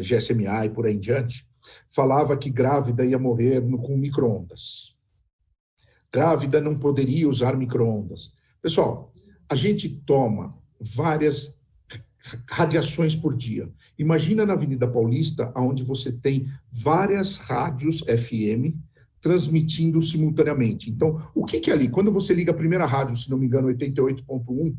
GSMA e por aí em diante, falava que grávida ia morrer com micro-ondas. Grávida não poderia usar micro-ondas. Pessoal, a gente toma várias radiações por dia. Imagina na Avenida Paulista, onde você tem várias rádios FM transmitindo simultaneamente. Então, o que é ali? Quando você liga a primeira rádio, se não me engano, 88.1,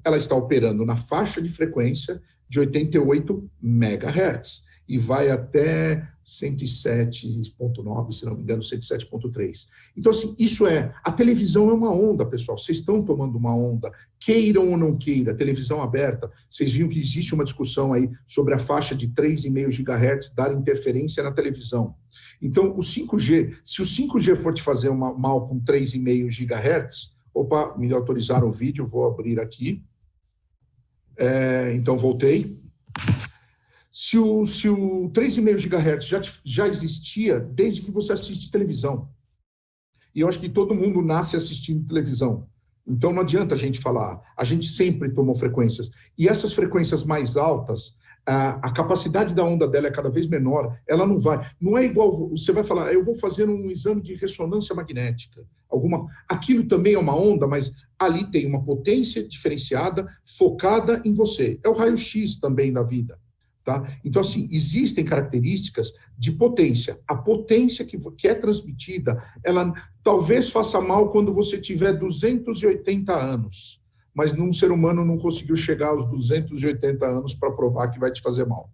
ela está operando na faixa de frequência de 88 MHz e vai até 107.9, se não me engano, 107.3. Então, assim, a televisão é uma onda, pessoal. Vocês estão tomando uma onda, queiram ou não queiram, televisão aberta. Vocês viram que existe uma discussão aí sobre a faixa de 3,5 GHz dar interferência na televisão. Então, o 5G, se o 5G for te fazer mal com 3,5 GHz, opa, me autorizaram o vídeo, vou abrir aqui. Então, voltei. Se o 3,5 GHz já existia desde que você assiste televisão. E eu acho que todo mundo nasce assistindo televisão. Então, não adianta a gente falar. A gente sempre tomou frequências. E essas frequências mais altas, a capacidade da onda dela é cada vez menor. Ela não vai. Não é igual, você vai falar, eu vou fazer um exame de ressonância magnética. Aquilo também é uma onda, mas ali tem uma potência diferenciada, focada em você. É o raio-x também da vida. Tá? Então, assim, existem características de potência. A potência que é transmitida, ela talvez faça mal quando você tiver 280 anos, mas num ser humano não conseguiu chegar aos 280 anos para provar que vai te fazer mal.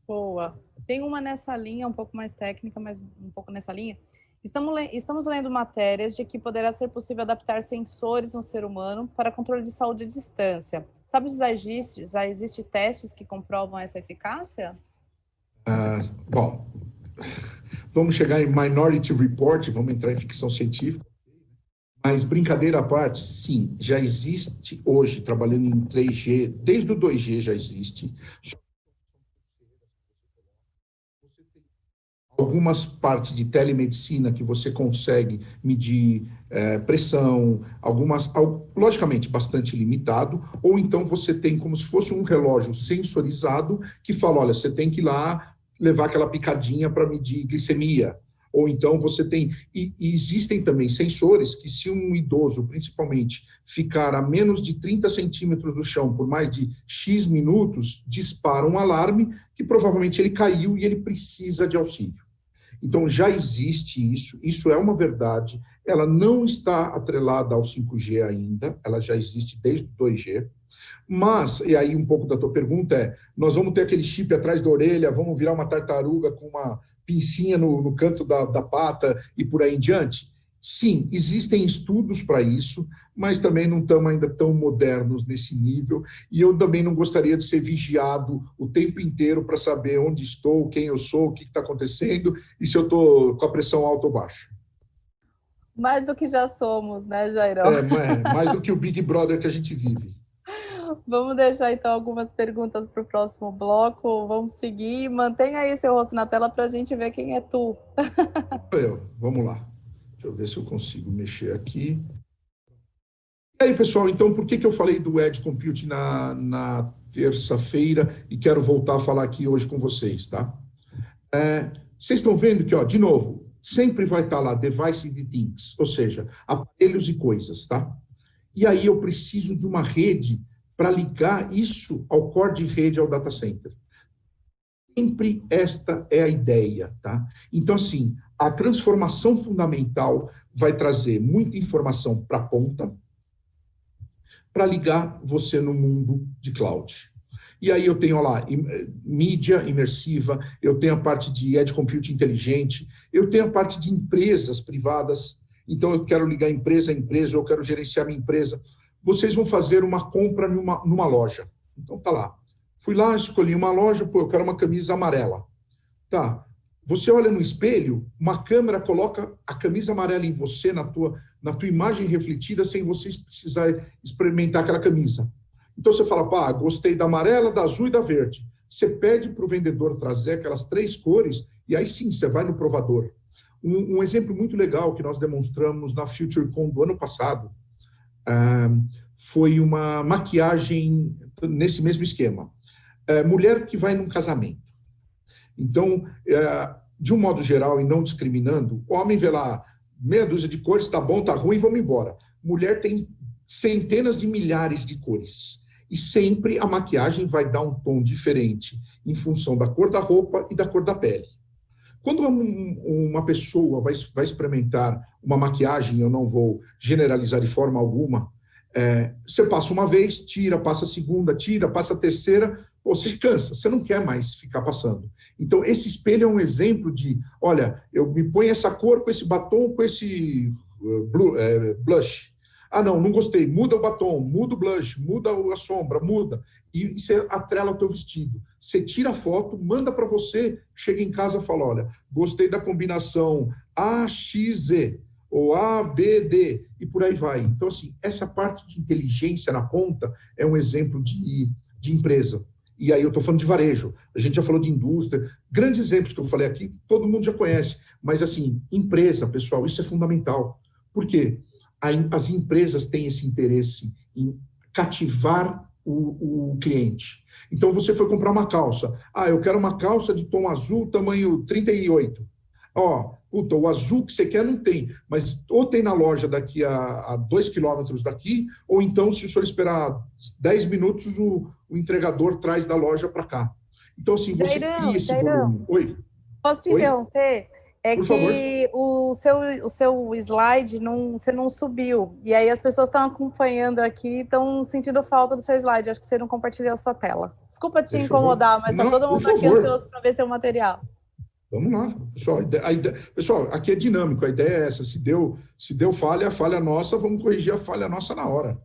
Boa. Tem uma nessa linha, um pouco mais técnica, mas um pouco nessa linha. Estamos lendo matérias de que poderá ser possível adaptar sensores no ser humano para controle de saúde à distância. Sabe se já existe testes que comprovam essa eficácia? Bom, vamos chegar em Minority Report, vamos entrar em ficção científica. Mas, brincadeira à parte, sim, já existe hoje, trabalhando em 3G, desde o 2G já existe. Algumas partes de telemedicina que você consegue medir pressão, algumas, logicamente, bastante limitado, ou então você tem como se fosse um relógio sensorizado que fala, olha, você tem que ir lá levar aquela picadinha para medir glicemia. Ou então você tem... E existem também sensores que, se um idoso, principalmente, ficar a menos de 30 centímetros do chão por mais de X minutos, dispara um alarme que provavelmente ele caiu e ele precisa de auxílio. Então, já existe isso, isso é uma verdade, ela não está atrelada ao 5G ainda, ela já existe desde o 2G, mas, e aí um pouco da tua pergunta é, nós vamos ter aquele chip atrás da orelha, vamos virar uma tartaruga com uma pincinha no canto da pata e por aí em diante? Sim, existem estudos para isso, mas também não estamos ainda tão modernos nesse nível, e eu também não gostaria de ser vigiado o tempo inteiro para saber onde estou, quem eu sou, o que está acontecendo, e se eu estou com a pressão alta ou baixa. Mais do que já somos, né, Jairão? Mais do que o Big Brother que a gente vive. Vamos deixar, então, algumas perguntas para o próximo bloco. Vamos seguir. Mantenha aí seu rosto na tela para a gente ver quem é tu. Vamos lá. Deixa eu ver se eu consigo mexer aqui. E aí, pessoal, então, por que eu falei do Edge Compute na terça-feira e quero voltar a falar aqui hoje com vocês, tá? Vocês estão vendo que, ó, de novo, sempre vai estar lá device de things, ou seja, aparelhos e coisas, tá? E aí eu preciso de uma rede para ligar isso ao core de rede, ao data center. Sempre esta é a ideia, tá? Então, assim, a transformação fundamental vai trazer muita informação para a ponta para ligar você no mundo de cloud. E aí eu tenho lá mídia imersiva, eu tenho a parte de edge computing inteligente, eu tenho a parte de empresas privadas, então eu quero ligar empresa a empresa, eu quero gerenciar minha empresa. Vocês vão fazer uma compra numa loja. Então tá lá. Fui lá, escolhi uma loja, eu quero uma camisa amarela. Tá. Você olha no espelho, uma câmera coloca a camisa amarela em você, na tua imagem refletida, sem você precisar experimentar aquela camisa. Então você fala, pá, gostei da amarela, da azul e da verde. Você pede para o vendedor trazer aquelas 3 cores e aí sim, você vai no provador. Um exemplo muito legal que nós demonstramos na FutureCon do ano passado foi uma maquiagem nesse mesmo esquema. Mulher que vai num casamento. Então, de um modo geral e não discriminando, o homem vê lá meia dúzia de cores, tá bom, tá ruim, vamos embora. Mulher tem centenas de milhares de cores. E sempre a maquiagem vai dar um tom diferente em função da cor da roupa e da cor da pele. Quando uma pessoa vai experimentar uma maquiagem, eu não vou generalizar de forma alguma, você passa uma vez, tira, passa a segunda, tira, passa a terceira, você cansa, você não quer mais ficar passando. Então, esse espelho é um exemplo de, olha, eu me ponho essa cor com esse batom, com esse blush. Ah, não gostei. Muda o batom, muda o blush, muda a sombra, muda. E você atrela o teu vestido. Você tira a foto, manda para você, chega em casa e fala, olha, gostei da combinação AXZ, ou ABD, e por aí vai. Então, assim, essa parte de inteligência na ponta é um exemplo de empresa. E aí eu estou falando de varejo, a gente já falou de indústria, grandes exemplos que eu falei aqui, todo mundo já conhece. Mas, assim, empresa, pessoal, isso é fundamental. Por quê? As empresas têm esse interesse em cativar o cliente. Então, você foi comprar uma calça. Ah, eu quero uma calça de tom azul, tamanho 38. Ó, puta, o azul que você quer não tem, mas ou tem na loja daqui a 2 quilômetros daqui, ou então, se o senhor esperar 10 minutos, o entregador traz da loja para cá. Então, assim, você cria esse Jairão, volume. Oi? posso te Oi? interromper? É Por favor. que o seu slide você não subiu. E aí as pessoas estão acompanhando aqui, estão sentindo falta do seu slide. Acho que você não compartilhou a sua tela. Desculpa te Deixa eu ver. incomodar, mas está Não, todo por mundo aqui favor. ansioso para ver seu material. Vamos lá, pessoal. Pessoal, aqui é dinâmico, a ideia é essa. Se deu falha, a falha nossa, vamos corrigir a falha nossa na hora.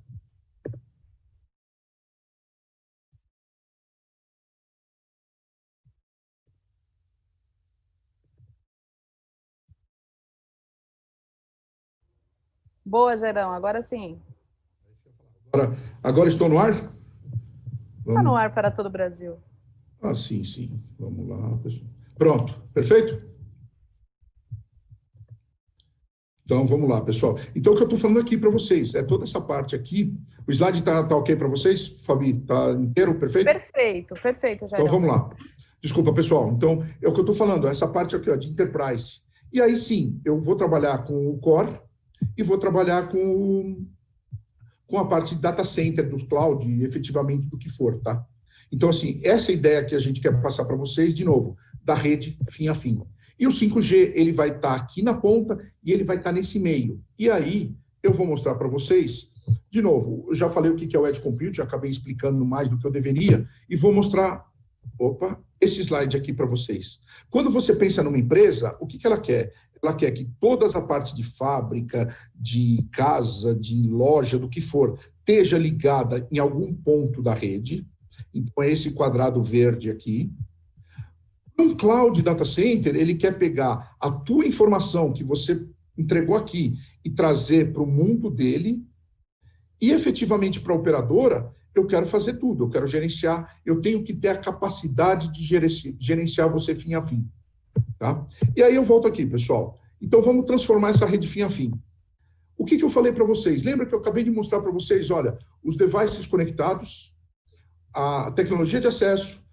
Boa, Gerão, agora sim. Agora estou no ar? Está no Vamos. ar para todo o Brasil. Ah, sim, sim. Vamos lá, pessoal. Pronto, perfeito? Então, vamos lá, pessoal. Então, o que eu estou falando aqui para vocês é toda essa parte aqui. O slide está ok para vocês, Fabi? Está inteiro, perfeito? Perfeito, perfeito, Então, Jairão. vamos lá. Desculpa, pessoal. Então, é o que eu estou falando, essa parte aqui, ó, de enterprise. E aí, sim, eu vou trabalhar com o core e vou trabalhar com a parte de data center, do cloud, efetivamente, do que for, tá? Então, assim, essa ideia que a gente quer passar para vocês, de novo, da rede fim a fim. E o 5G, ele vai estar aqui na ponta e ele vai estar nesse meio. E aí, eu vou mostrar para vocês, de novo, eu já falei o que é o Edge Compute, acabei explicando mais do que eu deveria, e vou mostrar, esse slide aqui para vocês. Quando você pensa numa empresa, o que ela quer? Ela quer que toda a parte de fábrica, de casa, de loja, do que for, esteja ligada em algum ponto da rede. Então, é esse quadrado verde aqui. Um cloud data center, ele quer pegar a tua informação que você entregou aqui e trazer para o mundo dele e, efetivamente, para a operadora, eu quero fazer tudo, eu quero gerenciar, eu tenho que ter a capacidade de gerenciar você fim a fim. Tá? E aí eu volto aqui, pessoal. Então, vamos transformar essa rede fim a fim. O que eu falei para vocês? Lembra que eu acabei de mostrar para vocês, olha, os devices conectados, a tecnologia de acesso,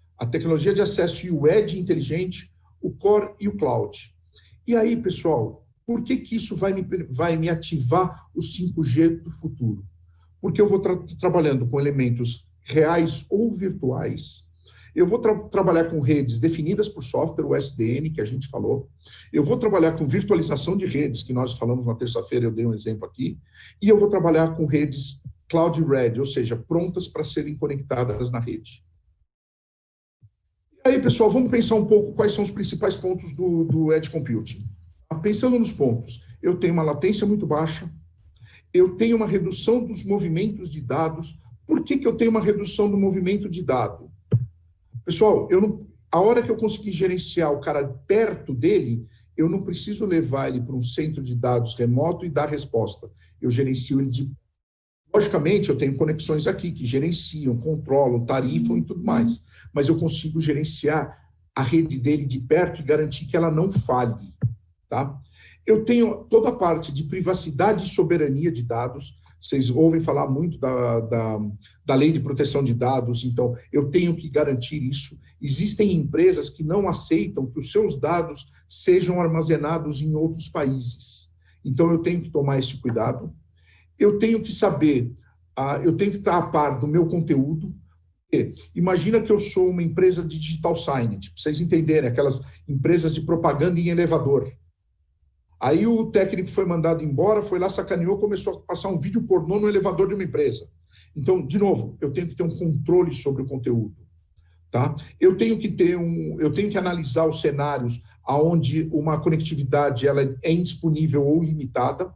e o edge inteligente, o core e o cloud. E aí, pessoal, por que isso vai me ativar o 5G do futuro? Porque eu vou trabalhando com elementos reais ou virtuais. Eu vou trabalhar com redes definidas por software, o SDN, que a gente falou. Eu vou trabalhar com virtualização de redes, que nós falamos na terça-feira, eu dei um exemplo aqui. E eu vou trabalhar com redes cloud ready, ou seja, prontas para serem conectadas na rede. E aí, pessoal, vamos pensar um pouco quais são os principais pontos do Edge Computing. Pensando nos pontos, eu tenho uma latência muito baixa, eu tenho uma redução dos movimentos de dados. Por que eu tenho uma redução do movimento de dado? Pessoal, a hora que eu conseguir gerenciar o cara perto dele, eu não preciso levar ele para um centro de dados remoto e dar resposta. Eu gerencio ele de... Logicamente, eu tenho conexões aqui que gerenciam, controlam, tarifam e tudo mais. Mas eu consigo gerenciar a rede dele de perto e garantir que ela não falhe. Tá? Eu tenho toda a parte de privacidade e soberania de dados. Vocês ouvem falar muito da lei de proteção de dados, então eu tenho que garantir isso. Existem empresas que não aceitam que os seus dados sejam armazenados em outros países. Então eu tenho que tomar esse cuidado. Eu tenho que saber, eu tenho que estar a par do meu conteúdo. Imagina que eu sou uma empresa de digital signage, para vocês entenderem, aquelas empresas de propaganda em elevador. Aí o técnico foi mandado embora, foi lá, sacaneou, começou a passar um vídeo pornô no elevador de uma empresa. Então, de novo, eu tenho que ter um controle sobre o conteúdo. Tá? Eu tenho que analisar os cenários onde uma conectividade ela é indisponível ou limitada,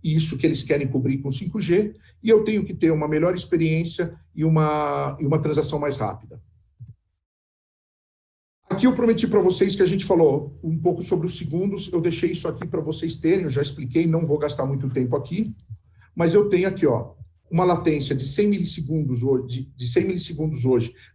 isso que eles querem cobrir com 5G, e eu tenho que ter uma melhor experiência e uma transação mais rápida. Aqui eu prometi para vocês que a gente falou um pouco sobre os segundos, eu deixei isso aqui para vocês terem, eu já expliquei, não vou gastar muito tempo aqui, mas eu tenho aqui, ó, uma latência de 100 milissegundos hoje,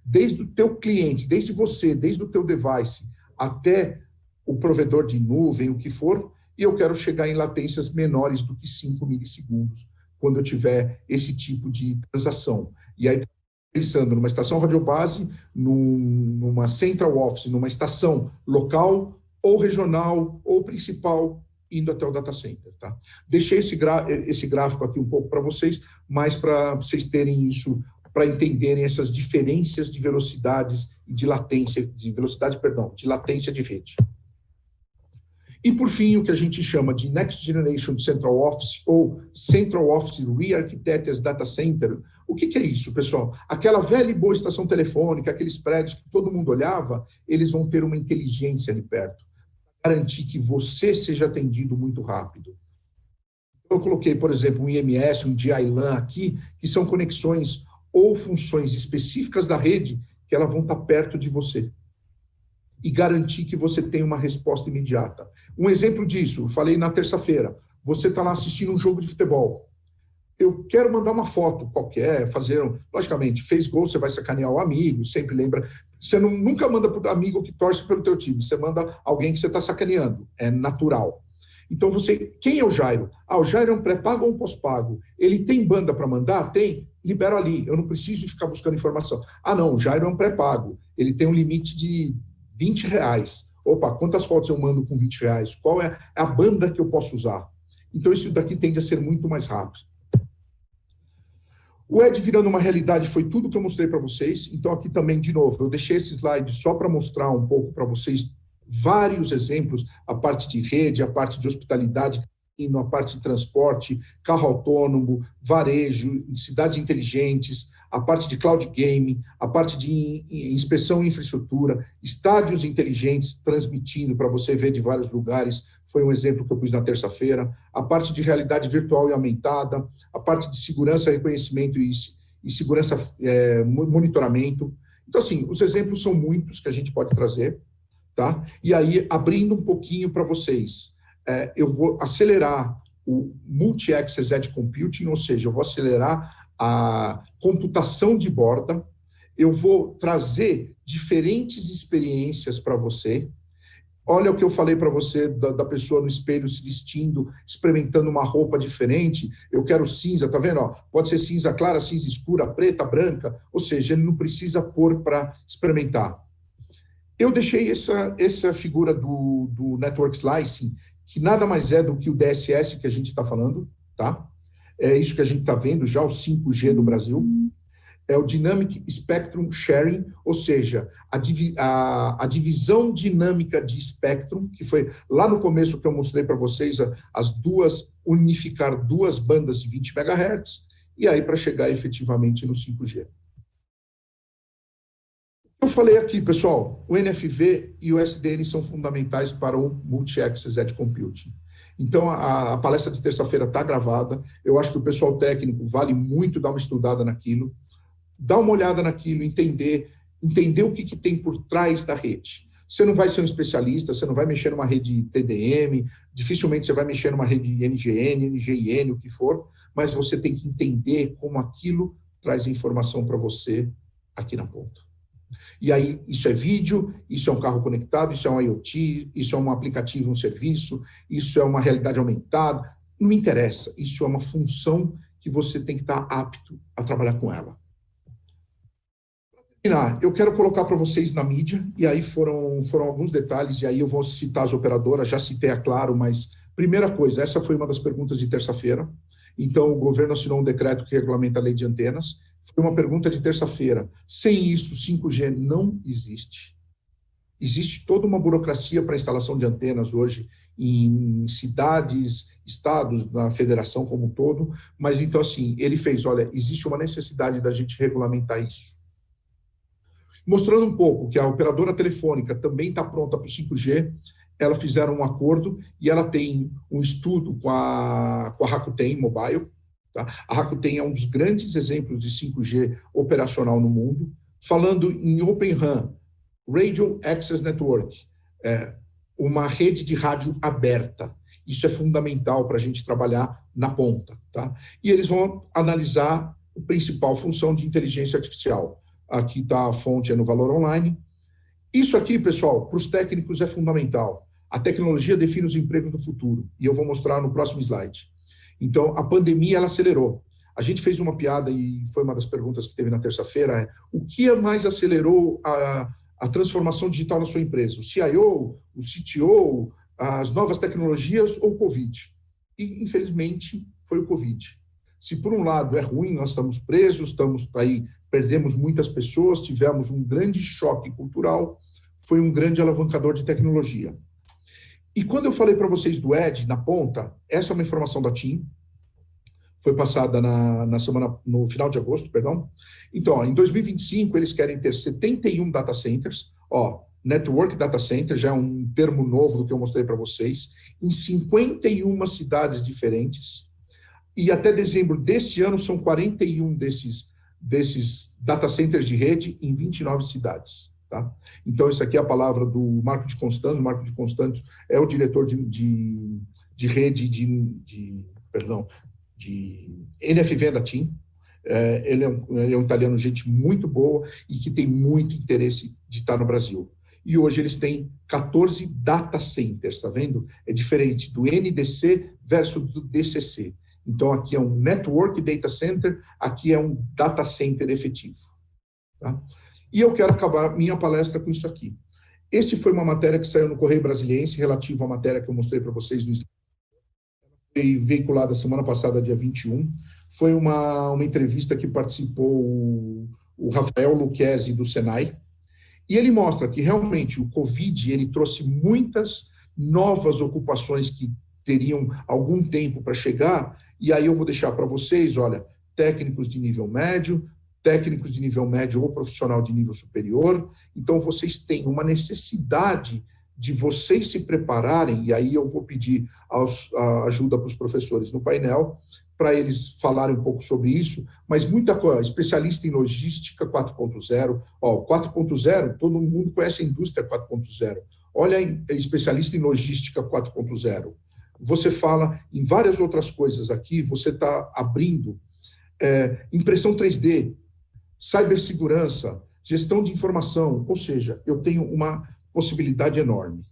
desde o teu cliente, desde você, desde o teu device, até o provedor de nuvem, o que for, e eu quero chegar em latências menores do que 5 milissegundos, quando eu tiver esse tipo de transação. E aí, pensando numa estação radiobase, numa central office, numa estação local, ou regional, ou principal, indo até o data center. Tá? Deixei esse gráfico aqui um pouco para vocês, mas para vocês terem isso, para entenderem essas diferenças de velocidades e de latência, de latência de rede. E, por fim, o que a gente chama de Next Generation Central Office ou Central Office Re-Architected as Data Center. O que é isso, pessoal? Aquela velha e boa estação telefônica, aqueles prédios que todo mundo olhava, eles vão ter uma inteligência ali perto, garantir que você seja atendido muito rápido. Eu coloquei, por exemplo, um IMS, um DI-LAN aqui, que são conexões ou funções específicas da rede que elas vão estar perto de você e garantir que você tenha uma resposta imediata. Um exemplo disso, eu falei na terça-feira, você está lá assistindo um jogo de futebol. Eu quero mandar uma foto qualquer, logicamente, fez gol, você vai sacanear o amigo, sempre lembra. Você nunca manda para o amigo que torce pelo teu time, você manda alguém que você está sacaneando, é natural. Então, quem é o Jairo? O Jairo é um pré-pago ou um pós-pago? Ele tem banda para mandar? Tem? Libero ali, eu não preciso ficar buscando informação. Não, o Jairo é um pré-pago, ele tem um limite de R$20. Opa, quantas fotos eu mando com R$20? Qual é a banda que eu posso usar? Então, isso daqui tende a ser muito mais rápido. O Edge virando uma realidade foi tudo que eu mostrei para vocês. Então, aqui também, de novo, eu deixei esse slide só para mostrar um pouco para vocês vários exemplos, a parte de rede, a parte de hospitalidade, a parte de transporte, carro autônomo, varejo, cidades inteligentes, a parte de cloud gaming, a parte de inspeção e infraestrutura, estádios inteligentes transmitindo para você ver de vários lugares, foi um exemplo que eu pus na terça-feira, a parte de realidade virtual e aumentada, a parte de segurança, reconhecimento e segurança, monitoramento. Então, assim, os exemplos são muitos que a gente pode trazer, tá? E aí, abrindo um pouquinho para vocês, eu vou acelerar o Multi-Access Edge Computing, ou seja, eu vou acelerar a computação de borda, eu vou trazer diferentes experiências para você. Olha o que eu falei para você da pessoa no espelho se vestindo, experimentando uma roupa diferente. Eu quero cinza, tá vendo? Pode ser cinza clara, cinza escura, preta, branca, ou seja, ele não precisa pôr para experimentar. Eu deixei essa figura do Network Slicing, que nada mais é do que o DSS que a gente está falando, tá? É isso que a gente está vendo já, o 5G no Brasil. É o Dynamic Spectrum Sharing, ou seja, a divisão dinâmica de espectrum, que foi lá no começo que eu mostrei para vocês, unificar duas bandas de 20 MHz, e aí para chegar efetivamente no 5G. Eu falei aqui, pessoal, o NFV e o SDN são fundamentais para o Multi-Access Edge Computing. Então, a palestra de terça-feira está gravada. Eu acho que o pessoal técnico vale muito dar uma estudada naquilo, dar uma olhada naquilo, entender o que tem por trás da rede. Você não vai ser um especialista, você não vai mexer numa rede TDM, dificilmente você vai mexer numa rede NGN, NGIN, o que for, mas você tem que entender como aquilo traz informação para você aqui na ponta. E aí, isso é vídeo, isso é um carro conectado, isso é um IoT, isso é um aplicativo, um serviço, isso é uma realidade aumentada, não me interessa, isso é uma função que você tem que estar apto a trabalhar com ela. Eu quero colocar para vocês na mídia, e aí foram alguns detalhes, e aí eu vou citar as operadoras, já citei a Claro, mas primeira coisa, essa foi uma das perguntas de terça-feira, então o governo assinou um decreto que regulamenta a lei de antenas, foi uma pergunta de terça-feira, sem isso 5G não existe. Existe toda uma burocracia para a instalação de antenas hoje em cidades, estados, na federação como um todo, mas então assim, ele fez, olha, existe uma necessidade da gente regulamentar isso. Mostrando um pouco que a operadora telefônica também está pronta para o 5G, elas fizeram um acordo e ela tem um estudo com a Rakuten Mobile. Tá? A Rakuten é um dos grandes exemplos de 5G operacional no mundo. Falando em Open RAN, Radio Access Network, uma rede de rádio aberta. Isso é fundamental para a gente trabalhar na ponta. Tá? E eles vão analisar a principal função de inteligência artificial. Aqui está a fonte, é no Valor Online. Isso aqui, pessoal, para os técnicos é fundamental. A tecnologia define os empregos do futuro. E eu vou mostrar no próximo slide. Então, a pandemia, ela acelerou. A gente fez uma piada, e foi uma das perguntas que teve na terça-feira, o que mais acelerou a transformação digital na sua empresa? O CIO, o CTO, as novas tecnologias ou o Covid? E, infelizmente, foi o Covid. Se, por um lado, é ruim, nós estamos presos, estamos aí, perdemos muitas pessoas, tivemos um grande choque cultural, foi um grande alavancador de tecnologia. E quando eu falei para vocês do Edge, na ponta, essa é uma informação da TIM, foi passada no final de agosto, perdão. Então, ó, em 2025, eles querem ter 71 data centers, Network Data Center, já é um termo novo do que eu mostrei para vocês, em 51 cidades diferentes, e até dezembro deste ano são 41 desses data centers de rede em 29 cidades. Tá? Então, isso aqui é a palavra do Marco de Constanzo. O Marco de Constanzo é o diretor de rede de NFV da TIM. Ele é um italiano, gente muito boa e que tem muito interesse de estar no Brasil. E hoje eles têm 14 data centers, está vendo? É diferente do NDC versus do DCC. Então, aqui é um Network Data Center, aqui é um Data Center efetivo. Tá? E eu quero acabar minha palestra com isso aqui. Este foi uma matéria que saiu no Correio Brasiliense, relativo à matéria que eu mostrei para vocês no slide. Foi veiculada semana passada, dia 21. Foi uma entrevista que participou o Rafael Lucchesi, do Senai. E ele mostra que, realmente, o Covid ele trouxe muitas novas ocupações que teriam algum tempo para chegar. E aí eu vou deixar para vocês, olha, técnicos de nível médio ou profissional de nível superior. Então, vocês têm uma necessidade de vocês se prepararem, e aí eu vou pedir a ajuda para os professores no painel, para eles falarem um pouco sobre isso, mas muita coisa, especialista em logística 4.0, 4.0, todo mundo conhece a indústria 4.0, olha, especialista em logística 4.0, você fala em várias outras coisas aqui, você está abrindo impressão 3D, cibersegurança, gestão de informação, ou seja, eu tenho uma possibilidade enorme.